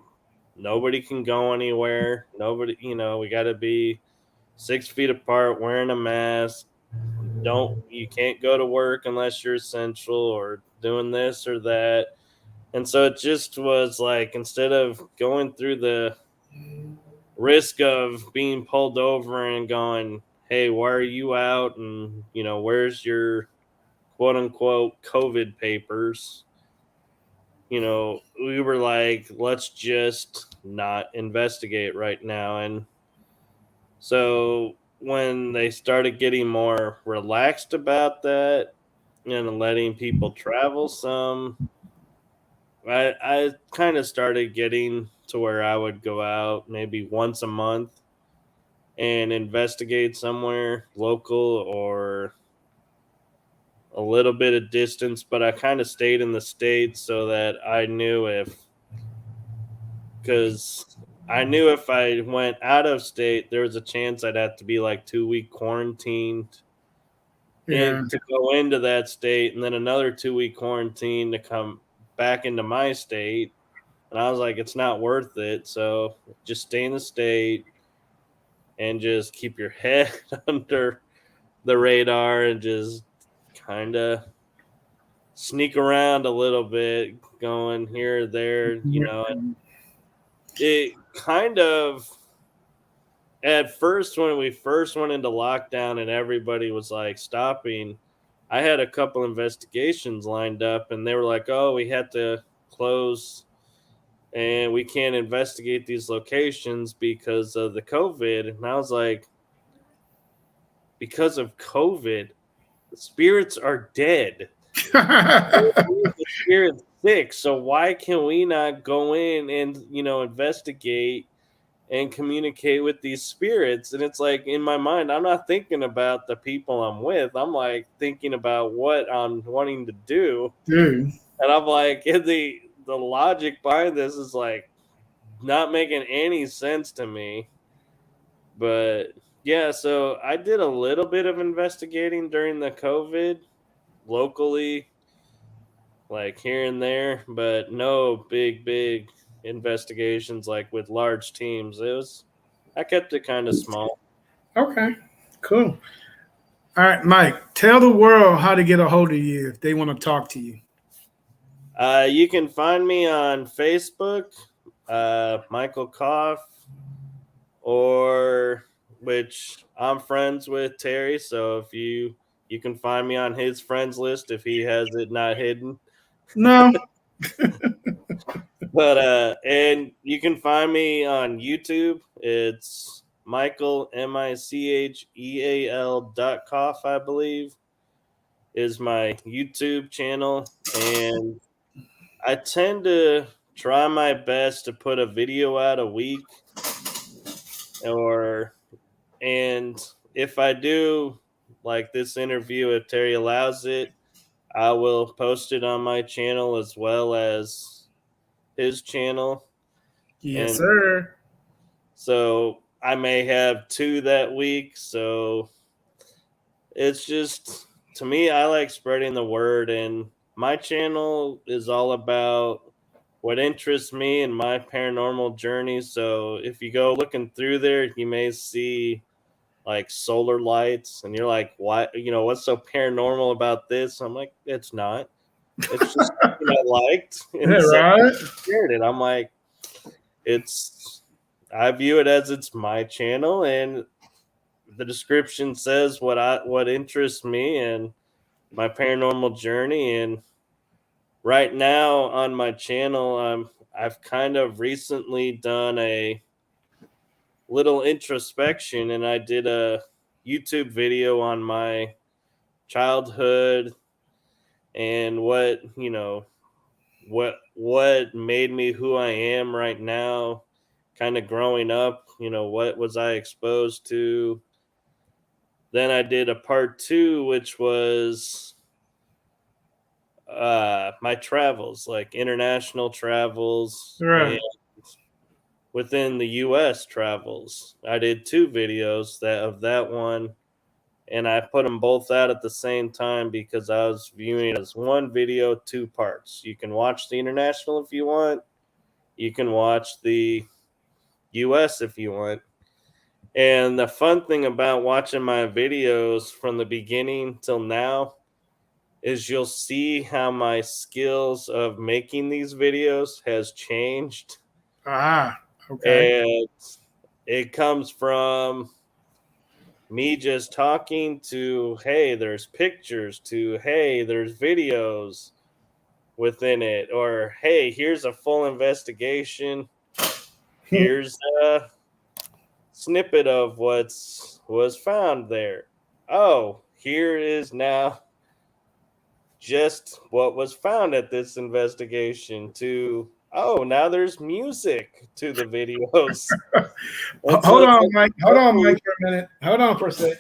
nobody can go anywhere. Nobody, we got to be 6 feet apart, wearing a mask. You can't go to work unless you're essential or doing this or that. And so it just was like, instead of going through the risk of being pulled over and going, hey, why are you out? And, where's your quote unquote COVID papers? We were like, let's just not investigate right now. And so when they started getting more relaxed about that and letting people travel some, I kind of started getting to where I would go out maybe once a month and investigate somewhere local or a little bit of distance, but I kind of stayed in the States so that because I knew if I went out of state, there was a chance I'd have to be like 2 week quarantined Yeah. to go into that state, and then another 2 week quarantine to come back into my state. And I was like, it's not worth it. So just stay in the state and just keep your head under the radar and just kind of sneak around a little bit, going here or there. It kind of, at first, when we first went into lockdown and everybody was like stopping, I had a couple investigations lined up, and they were like, oh, we had to close and we can't investigate these locations because of the COVID. And I was like, because of COVID, the spirits are dead. The spirit's sick. So why can we not go in and, investigate and communicate with these spirits? And it's like, in my mind, I'm not thinking about the people I'm with. I'm like thinking about what I'm wanting to do. Dude. And I'm like, the logic behind this is like not making any sense to me. But yeah, so I did a little bit of investigating during the COVID locally, like here and there, but no big investigations like with large teams. I kept it kind of small. Okay. Cool. All right, Mike, tell the world how to get a hold of you if they want to talk to you. You can find me on Facebook, Michael Koff, or which I'm friends with Terry. So if you can find me on his friends list if he has it not hidden. No. But and you can find me on YouTube. It's Michael Micheal.Koff, I believe, is my YouTube channel. And I tend to try my best to put a video out a week, and if I do, like this interview, if Terry allows it, I will post it on my channel as well as his channel. Yes, And sir. so I may have 2 that week. So it's just, to me, I like spreading the word, and my channel is all about what interests me and my paranormal journey. So if you go looking through there, you may see like solar lights, and you're like, what? What's so paranormal about this? I'm like, it's not. It's just something I liked, Yeah, and so right? I shared it. I'm like, it's. I view it as it's my channel, and the description says what interests me and my paranormal journey. And right now on my channel, I've kind of recently done a little introspection, and I did a YouTube video on my childhood and what made me who I am right now, kind of growing up, what was I exposed to. Then I did a part 2, which was my travels, like international travels and Right. within the US travels. I did 2 videos of that one, and I put them both out at the same time because I was viewing it as one video, 2 parts. You can watch the international if you want, You can watch the US if you want. And the fun thing about watching my videos from the beginning till now is you'll see how my skills of making these videos has changed. Ah, okay. And it comes from me just talking to, hey, there's pictures, to, hey, there's videos within it, or hey, here's a full investigation. Here's a snippet of was found there. Oh, here is now just what was found at this investigation, to oh, now there's music to the videos. And so Hold it's on, like Mike. Hold on, Mike, for a minute. Hold on for a sec.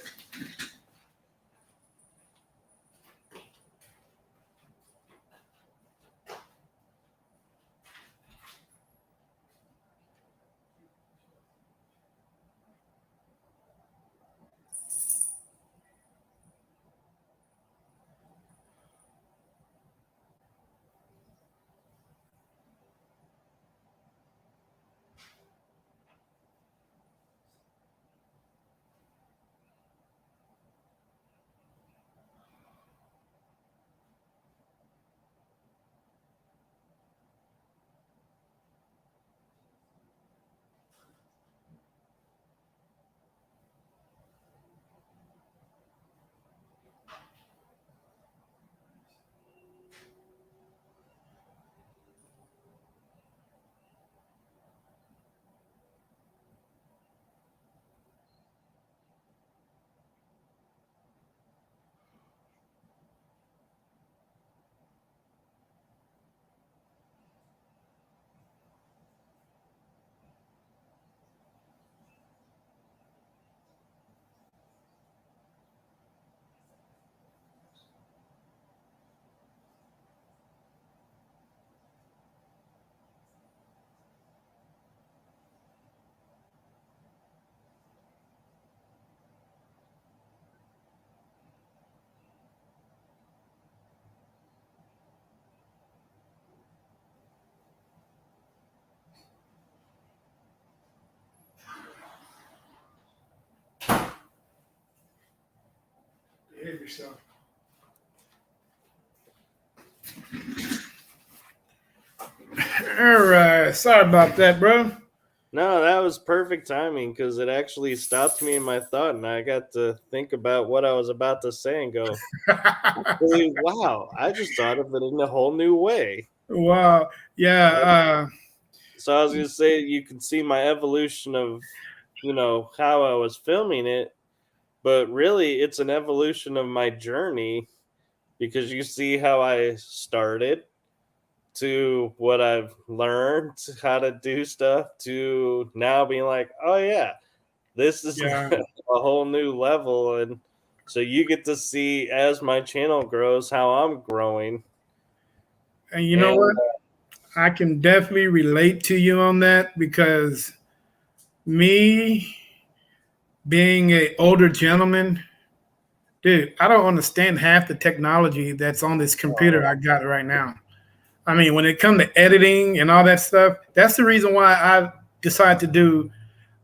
Behave yourself. All right. Sorry about that, bro. No, that was perfect timing because it actually stopped me in my thought, and I got to think about what I was about to say and go, "Holy wow, I just thought of it in a whole new way." Wow. Yeah. So I was gonna say you can see my evolution of, how I was filming it, but really it's an evolution of my journey because you see how I started to what I've learned how to do stuff to now being like, oh yeah, this is Yeah. a whole new level. And so you get to see as my channel grows how I'm growing. And you know And what? I can definitely relate to you on that because me being an older gentleman, dude, I don't understand half the technology that's on this computer I got right now. I mean, when it comes to editing and all that stuff, that's the reason why I decided to do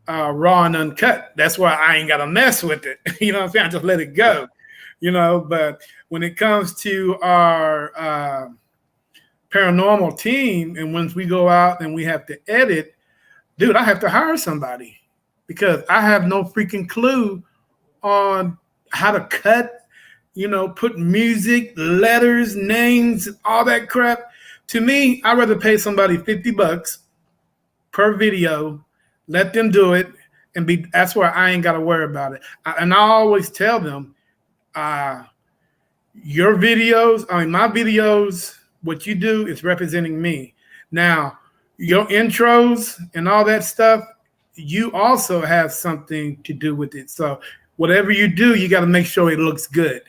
raw and uncut. That's why I ain't got to mess with it. You know what I'm saying? I just let it go. But when it comes to our paranormal team, and once we go out and we have to edit, dude, I have to hire somebody because I have no freaking clue on how to cut, put music, letters, names, all that crap. To me, I'd rather pay somebody $50 per video, let them do it, and that's where I ain't got to worry about it. And I always tell them, your videos, my videos, what you do is representing me. Now, your intros and all that stuff, you also have something to do with it. So whatever you do, you got to make sure it looks good.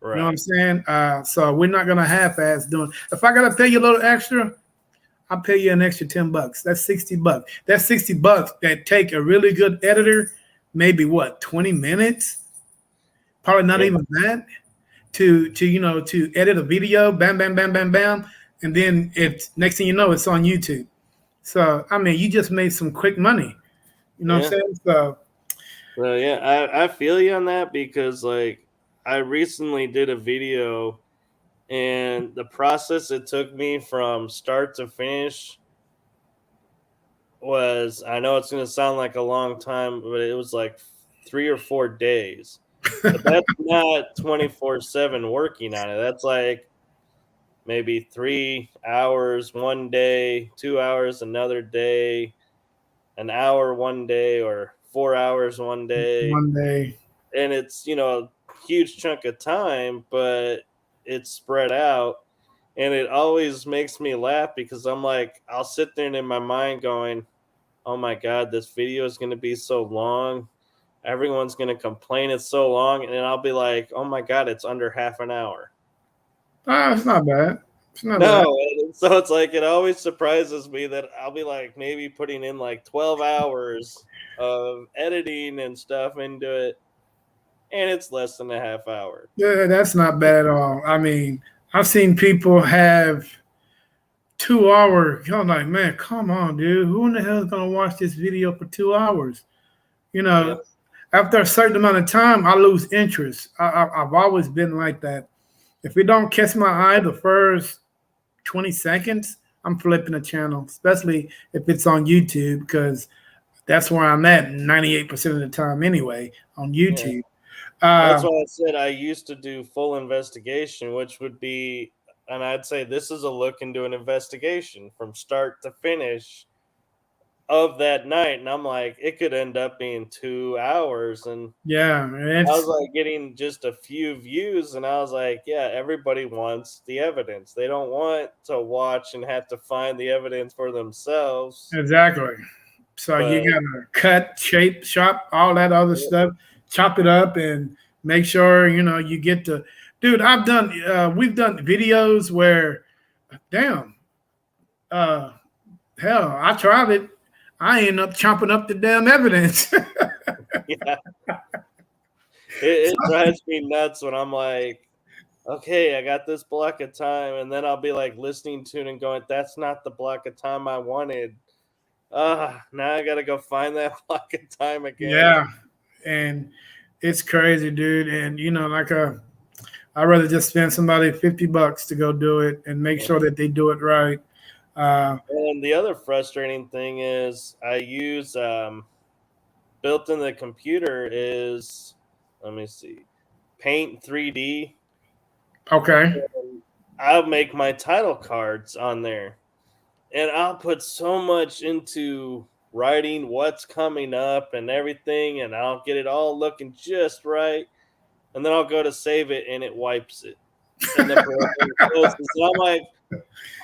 right. You know what I'm saying? So we're not gonna half-ass doing. If I gotta pay you a little extra, I'll pay you an extra $10. That's $60. That's $60 that take a really good editor, maybe 20 minutes, probably not even that, to edit a video, bam, bam, bam, bam, bam, and then it's next thing you know, it's on YouTube. So I mean, you just made some quick money. You know what I'm Yeah. saying? So So yeah, I feel you on that because like I recently did a video and the process it took me from start to finish was, I know it's going to sound like a long time, but it was like 3 or 4 days. But that's not 24/7 working on it. That's like maybe 3 hours one day, 2 hours another day, an hour one day, or 4 hours one day. one day, And it's, a huge chunk of time, but it's spread out. And it always makes me laugh because I'm like, I'll sit there and in my mind going, oh my God, this video is going to be so long. Everyone's going to complain it's so long. And then I'll be like, oh my God, it's under half an hour. it's not bad. It's not No. bad. And so it's like, it always surprises me that I'll be like maybe putting in like 12 hours of editing and stuff into it. And it's less than a half hour. Yeah, that's not bad at all. I mean, I've seen people have 2 hour. You're like, man, come on, dude. Who in the hell is gonna watch this video for 2 hours? You know, Yep. after a certain amount of time, I lose interest. I've always been like that. If it don't catch my eye the first 20 seconds, I'm flipping the channel, especially if it's on YouTube, because that's where I'm at 98% of the time anyway, on Yeah. YouTube. That's Uh, why I said I used to do full investigation, which would be, and I'd say this is a look into an investigation from start to finish of that night. And I'm like, it could end up being 2 hours. And yeah, I was it's like getting just a few views. And I was like, yeah, everybody wants the evidence. They don't want to watch and have to find the evidence for themselves. exactly. So you But gotta cut, shape, chop, all that other stuff, chop it up, and make sure you get the. Dude, we've done videos where, damn, uh, hell, I tried it. I end up chopping up the damn evidence. yeah, it drives me nuts when I'm like, okay, I got this block of time, and then I'll be like listening to it and going, that's not the block of time I wanted. Now I gotta go find that block of time again. Yeah, and it's crazy, dude. And I'd rather just spend somebody $50 to go do it and make Yeah. sure that they do it right. Uh, And the other frustrating thing is I use built in the computer is, let me see, Paint 3D. okay. I'll make my title cards on there. And I'll put so much into writing what's coming up and everything, and I'll get it all looking just right. And then I'll go to save it and it wipes it. And the thing closes. And I'm like,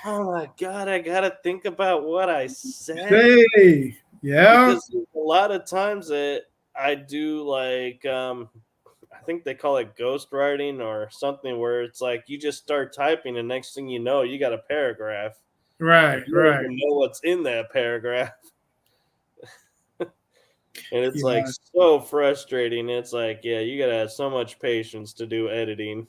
oh my God, I gotta think about what I said. Hey, yeah, Because there's a lot of times that I do like I think they call it ghost writing or something, where it's like you just start typing and next thing you know you got a paragraph and right, you don't right. even know what's in that paragraph. And it's like Yeah. so frustrating. It's like, yeah, you gotta have so much patience to do editing.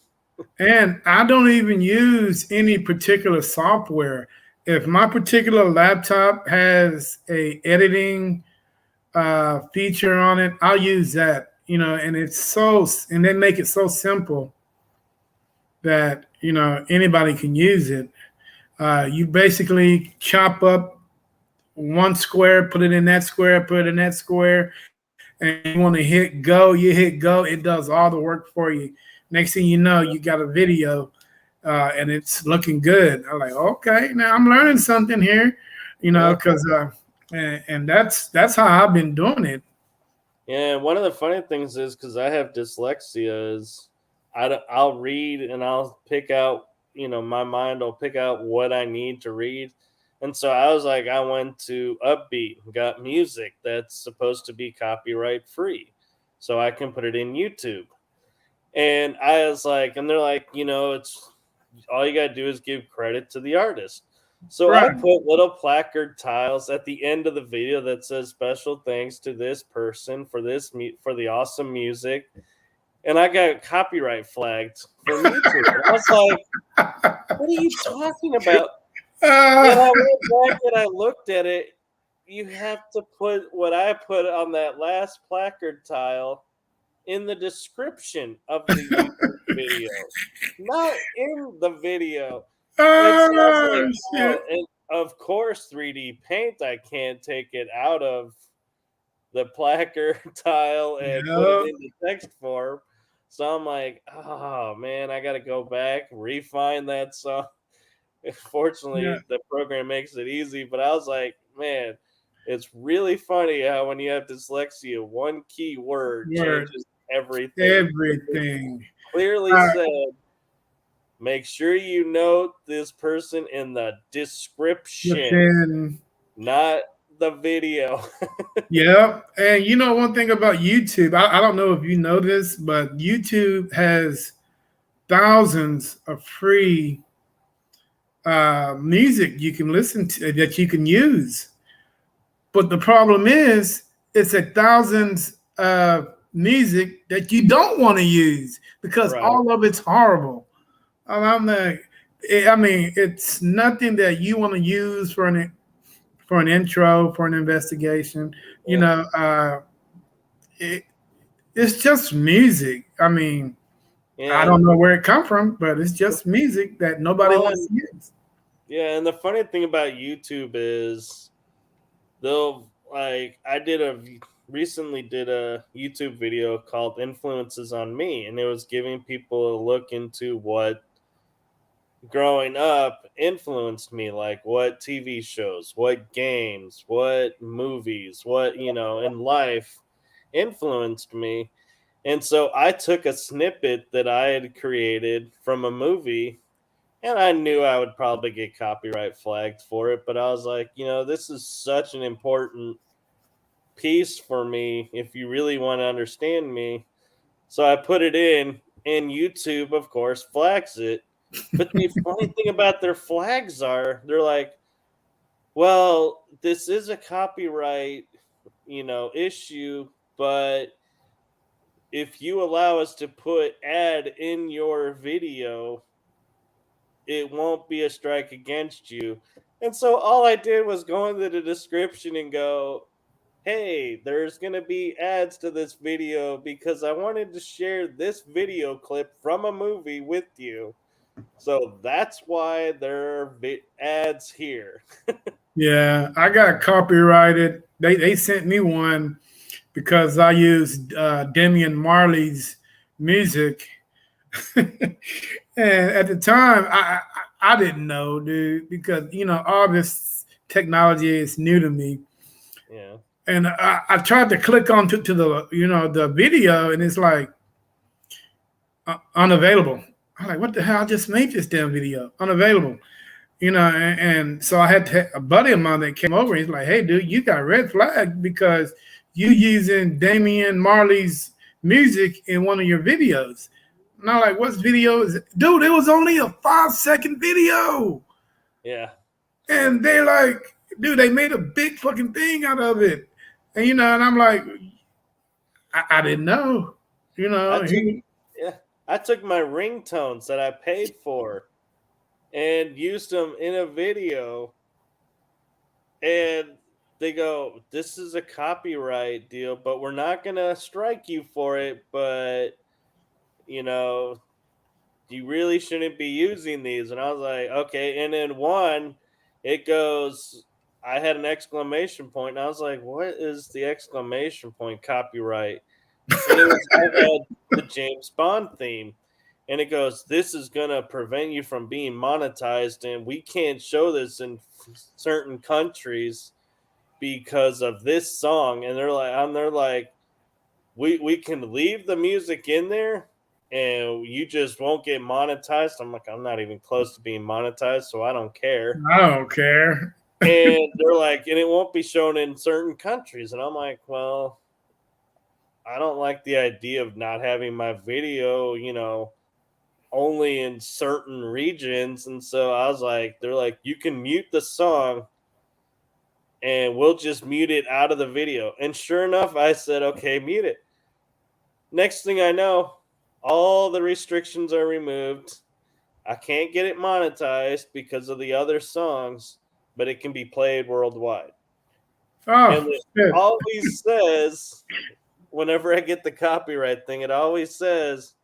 And I don't even use any particular software. If my particular laptop has a editing feature on it, I'll use that. And and they make it so simple that anybody can use it. You basically chop up one square, put it in that square, put it in that square, and you want to hit go, you hit go, it does all the work for you. Next thing you know, you got a video and it's looking good. I'm like, okay, now I'm learning something here, Yeah. because and that's how I've been doing it. Yeah, one of the funny things is because I have dyslexia, is I'll read and I'll pick out, my mind will pick out what I need to read. And so I was like, I went to Upbeat, got music that's supposed to be copyright free, so I can put it in YouTube. And I was like, and they're like, it's all you got to do is give credit to the artist. So I Right. put little placard tiles at the end of the video that says special thanks to this person for for the awesome music. And I got copyright flagged from YouTube. And I was like, what are you talking about? And I went back and I looked at it. You have to put what I put on that last placard tile in the description of the YouTube video, not in the video. And so I was like, Oh oh, shit! and of course, 3D paint, I can't take it out of the placard tile and put it Yep. into text form. So I'm like, oh man, I got to go back, refine that song. Yeah. Fortunately, the program makes it easy, but I was like, man, it's really funny how when you have dyslexia, one key word Word. changes everything. It Everything. clearly said, make sure you note this person in the description, Within. not the video. Yeah. And you know one thing about YouTube, I don't know if you know this, but YouTube has thousands of free music you can listen to that you can use. But the problem is, it's a thousands of music that you don't want to use because Right. all of it's horrible. And I'm like, I mean, it's nothing that you want to use for an intro, for an investigation. You Yeah. know, it, it's just music. I mean, I Yeah. don't know where it come from, but it's just music that nobody Well, wants to use. yeah, and the funny thing about YouTube is they'll like recently did a YouTube video called Influences on Me, and it was giving people a look into what growing up influenced me, like what TV shows, what games, what movies, what in life influenced me. And so I took a snippet that I had created from a movie, and I knew I would probably get copyright flagged for it, but I was like, this is such an important piece for me if you really want to understand me. So I put it in, and YouTube, of course, flags it. But the funny thing about their flags are they're like, well, this is a copyright, issue, but if you allow us to put ad in your video, it won't be a strike against you. And so all I did was go into the description and go, hey, there's going to be ads to this video because I wanted to share this video clip from a movie with you. So that's why there are ads here. Yeah, I got copyrighted. They sent me one because I used Damian Marley's music, and at the time I didn't know, dude, because all this technology is new to me, Yeah. and I tried to click on to the the video, and it's like unavailable. I'm like, what the hell? I just made this damn video unavailable. And so I had a buddy of mine that came over. He's like, "Hey, dude, you got red flag because you using Damian Marley's music in one of your videos." And I'm like, "What video is it?" Dude, it was only a 5-second video, Yeah. and they like, dude, they made a big fucking thing out of it, and and I'm like, I didn't know, I took yeah, I took my ringtones that I paid for and used them in a video, and they go, "This is a copyright deal, but we're not going to strike you for it, but you know, you really shouldn't be using these." And I was like, okay. And then it goes, I had an exclamation point, and I was like, what is the exclamation point copyright? And I had the James Bond theme. And it goes, this is going to prevent you from being monetized, and we can't show this in certain countries because of this song. And they're like, we can leave the music in there and you just won't get monetized. I'm like, I'm not even close to being monetized, so I don't care. I don't care. And they're like, and it won't be shown in certain countries. And I'm like, well, I don't like the idea of not having my video, only in certain regions. And so I was like, they're like, you can mute the song and we'll just mute it out of the video. And sure enough, I said, okay, mute it. Next thing I know, all the restrictions are removed. I can't get it monetized because of the other songs, but it can be played worldwide. And Oh, it shit. always says, whenever I get the copyright thing, it always says,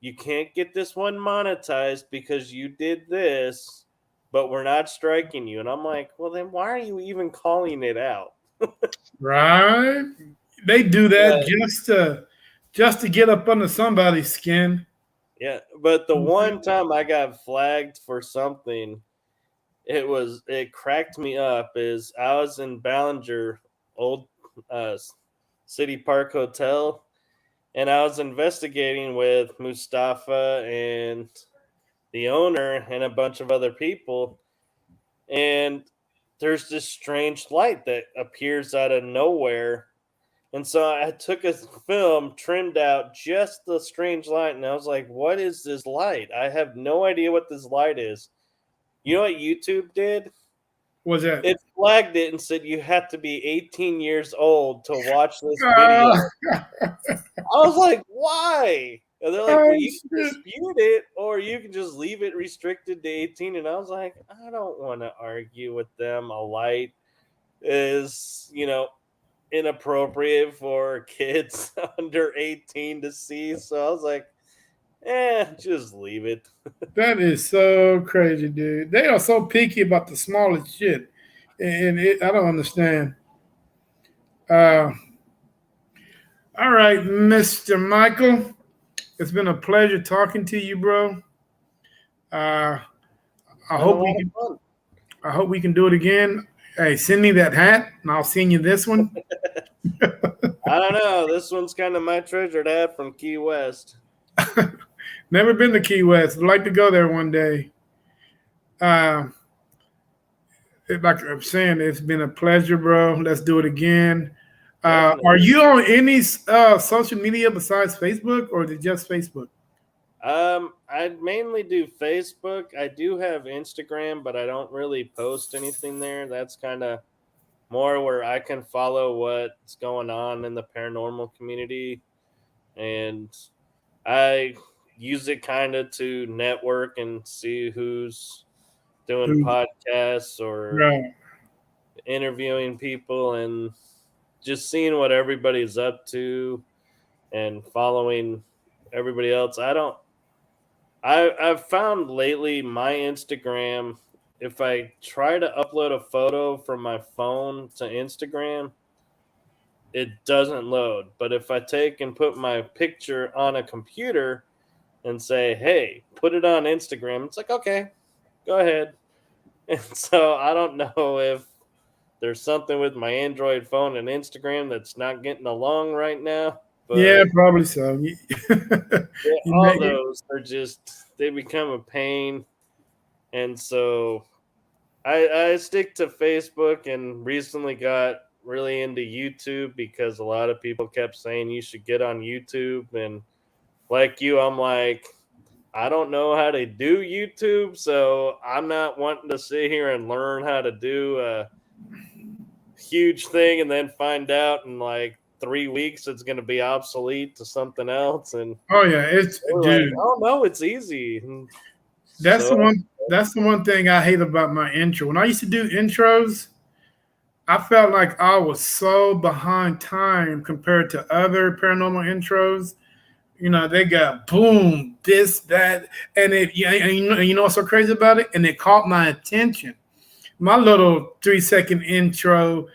you can't get this one monetized because you did this, but we're not striking you. And I'm like, well, then why are you even calling it out? Right? They do that But just to get up under somebody's skin. yeah, but the one time I got flagged for something, it cracked me up. Is I was in Ballinger, old uh, City Park Hotel, and I was investigating with Mustafa and the owner and a bunch of other people, and there's this strange light that appears out of nowhere. And so I took a film, trimmed out just the strange light, and I was like, what is this light? I have no idea what this light is. You know what YouTube did? Was that? It flagged it and said you have to be 18 years old to watch this video. Oh, I was like, why? And they're like, well, oh, you can shit. dispute it or you can just leave it restricted to 18. And I was like, I don't want to argue with them. A light is, inappropriate for kids under 18 to see. So I was like, just leave it. That is so crazy, dude. They are so picky about the smallest shit. And I don't understand. Uh, all right, Mr. Michael. It's been a pleasure talking to you, bro. Uh, I Been a hope we lot can. of fun. I hope we can do it again. Hey, send me that hat, and I'll send you this one. I don't know. This one's kind of my treasured hat from Key West. Never been to Key West. I'd like to go there one day. Like I'm saying, it's been a pleasure, bro. Let's do it again. Are you on any social media besides Facebook, or is it just Facebook? I mainly do Facebook. I do have Instagram, but I don't really post anything there. That's kind of more where I can follow what's going on in the paranormal community, and I use it kind of to network and see who's doing podcasts or Right. interviewing people and just seeing what everybody's up to and following everybody else. I've found lately my Instagram, if I try to upload a photo from my phone to Instagram, it doesn't load. But if I take and put my picture on a computer and say, hey, put it on Instagram, it's like, okay, go ahead. And so I don't know if there's something with my Android phone and Instagram that's not getting along right now. Yeah, But probably so. all those are they become a pain. And so I stick to Facebook and recently got really into YouTube because a lot of people kept saying you should get on YouTube. And like you, I'm like, I don't know how to do YouTube, so I'm not wanting to sit here and learn how to do a huge thing and then find out in like 3 weeks it's going to be obsolete to something else. And oh yeah, it's we're like, dude. oh no, it's easy. And That's so the one. That's the one thing I hate about my intro. When I used to do intros, I felt like I was so behind time compared to other paranormal intros. They got boom, this, that, and you know what's so crazy about it? And it caught my attention. My little 3-second intro,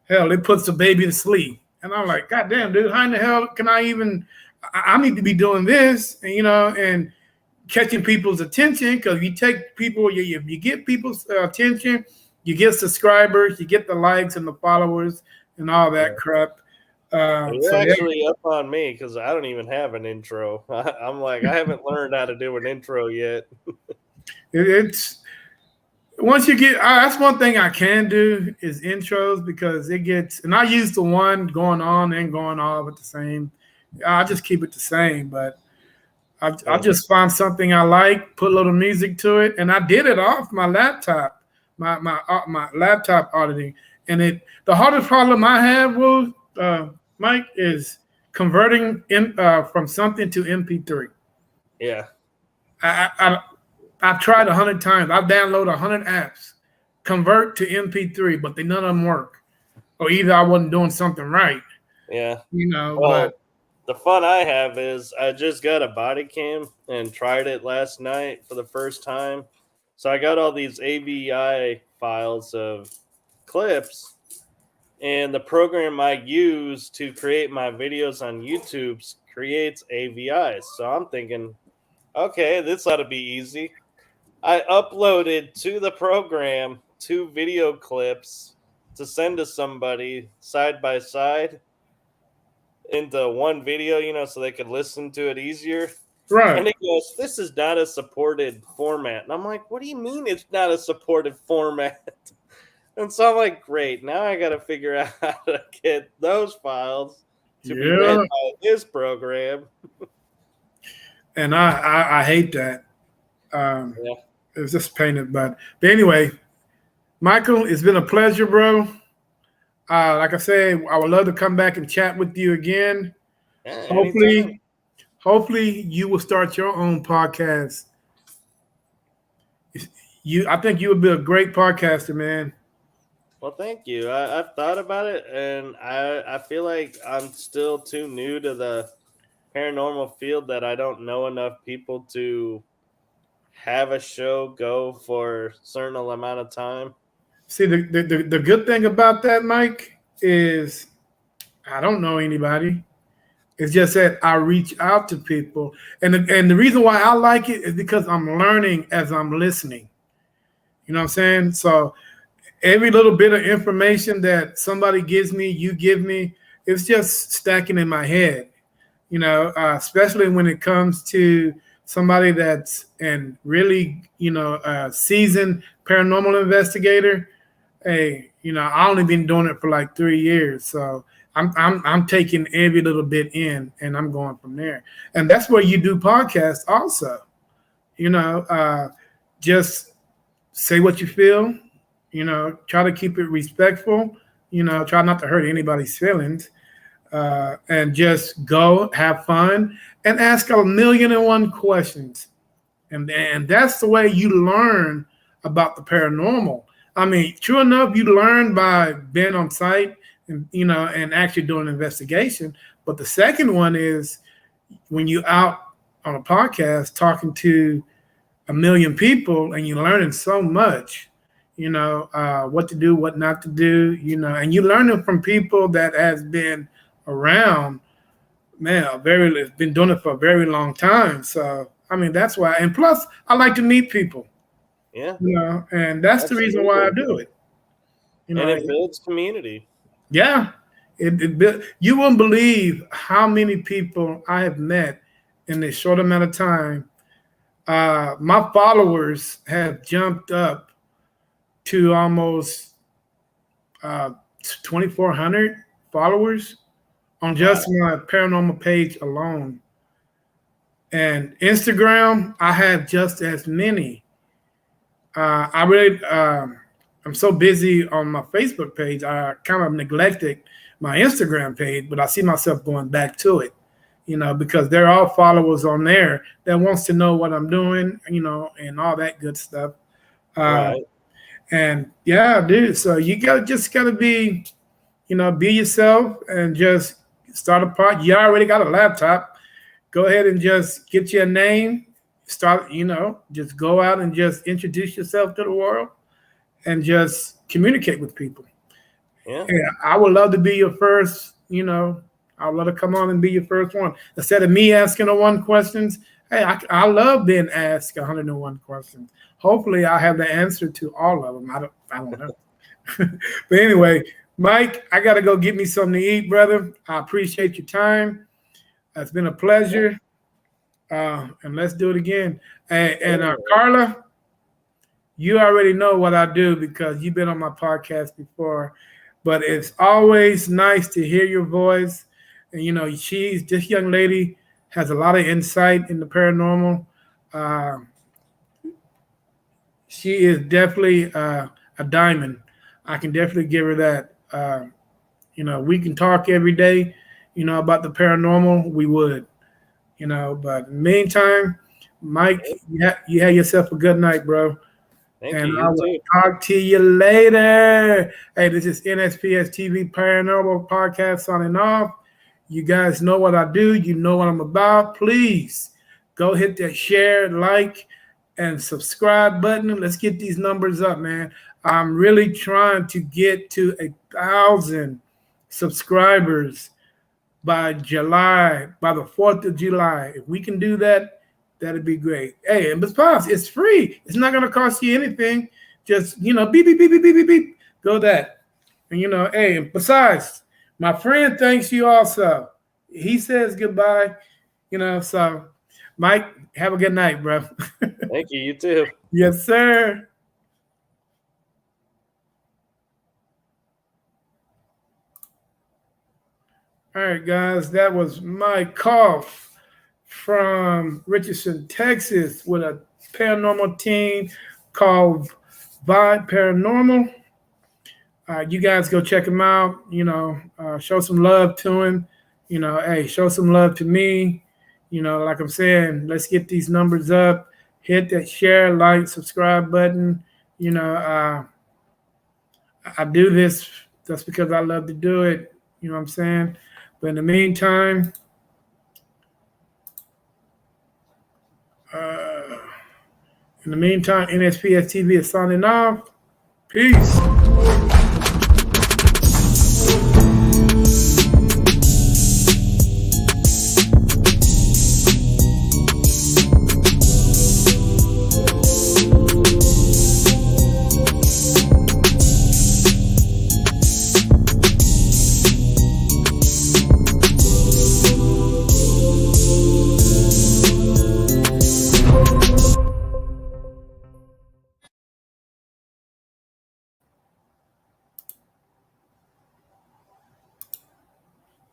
hell, it puts the baby to sleep. And I'm like, God damn, dude, how in the hell can I even? I need to be doing this, and catching people's attention, because you take people, you get people's attention, you get subscribers, you get the likes and the followers and all that crap. you're actually up on me because I don't even have an intro. I'm like, I haven't learned how to do an intro yet. It's once you get, that's one thing I can do is intros, because it gets, and I use the one going on and going off at the same. I just keep it the same, but I just find something I like, put a little music to it, and I did it off my laptop, my laptop auditing. And the hardest problem I have, Mike, is converting from something to MP3. Yeah. I I've tried 100 times. I've downloaded 100 apps, convert to MP3, but none of them work. Or either I wasn't doing something right, Yeah. but Well, the fun I have is I just got a body cam and tried it last night for the first time. So I got all these AVI files of clips, and the program I use to create my videos on YouTube creates AVIs. So I'm thinking, okay, this ought to be easy. I uploaded to the program 2 video clips to send to somebody side by side into one video, so they could listen to it easier. And right. it goes, this is not a supported format. And I'm like, what do you mean it's not a supported format? And so I'm like, great. Now I got to figure out how to get those files to be read Yeah. by this program. And I hate that. Yeah. It's just painted, but anyway, Michael, it's been a pleasure, bro. Like I said, I would love to come back and chat with you again. Yeah, anytime. Hopefully, you will start your own podcast. I think you would be a great podcaster, man. Well, thank you. I've thought about it, and I feel like I'm still too new to the paranormal field that I don't know enough people to have a show go for a certain amount of time. See, the good thing about that, Mike, is I don't know anybody. It's just that I reach out to people, and the reason why I like it is because I'm learning as I'm listening. You know what I'm saying? So every little bit of information that somebody gives me, you give me, it's just stacking in my head. Especially when it comes to somebody that's and really, seasoned paranormal investigator. Hey, I only been doing it for like 3 years, so I'm taking every little bit in, and I'm going from there. And that's where you do podcasts, also. Just say what you feel. Try to keep it respectful. Try not to hurt anybody's feelings, and just go have fun and ask 1,000,001 questions. And that's the way you learn about the paranormal. I mean, true enough, you learn by being on site and actually doing an investigation. But the second one is when you out on a podcast talking to 1,000,000 people and you're learning so much, what to do, what not to do, and you learn it from people that has been around, man, been doing it for a very long time. So, I mean, that's why. And plus, I like to meet people. Yeah. And that's the reason why I do it. And it builds community. Yeah. You wouldn't believe how many people I have met in this short amount of time. My followers have jumped up to almost 2,400 followers on just my paranormal page alone. And Instagram, I have just as many. I'm so busy on my Facebook page, I kind of neglected my Instagram page, but I see myself going back to it, because there are followers on there that wants to know what I'm doing, and all that good stuff. Right. And yeah, dude, so you just gotta be, be yourself and just start a part. You already got a laptop. Go ahead and just get you a name. Start, just go out and just introduce yourself to the world and just communicate with people. Yeah. I would love to be your first, I would love to come on and be your first one. Instead of me asking the one questions, hey, I love being asked 101 questions. Hopefully I have the answer to all of them. I don't know. But anyway, Mike, I got to go get me something to eat, brother. I appreciate your time. It's been a pleasure. And let's do it again. And Carla, you already know what I do because you've been on my podcast before. But it's always nice to hear your voice. And, this young lady has a lot of insight in the paranormal. She is definitely a diamond. I can definitely give her that. We can talk every day, about the paranormal. We would, but in the meantime, Mike, you have yourself a good night, bro. Thank And you. I You will too. talk to you later. Hey, this is NSPS TV Paranormal Podcast signing off. You guys know what I do. You know what I'm about. Please go hit that share, like, and subscribe button. Let's get these numbers up, man. I'm really trying to get to 1,000 subscribers by July, by the 4th of July. If we can do that, that'd be great. Hey, and besides, it's free. It's not going to cost you anything. Just, beep, beep, beep, beep, beep, beep, beep. Go that. And, hey, and besides, my friend thanks you also. He says goodbye, so Mike, have a good night, bro. Thank you. You too. Yes, sir. All right, guys, that was my cough from Richardson, Texas, with a paranormal team called Vibe Paranormal. You guys go check him out. Show some love to him. Hey, show some love to me. Like I'm saying, let's get these numbers up. Hit that share, like, subscribe button. I do this just because I love to do it. You know what I'm saying? But in the meantime, NSPS TV is signing off. Peace.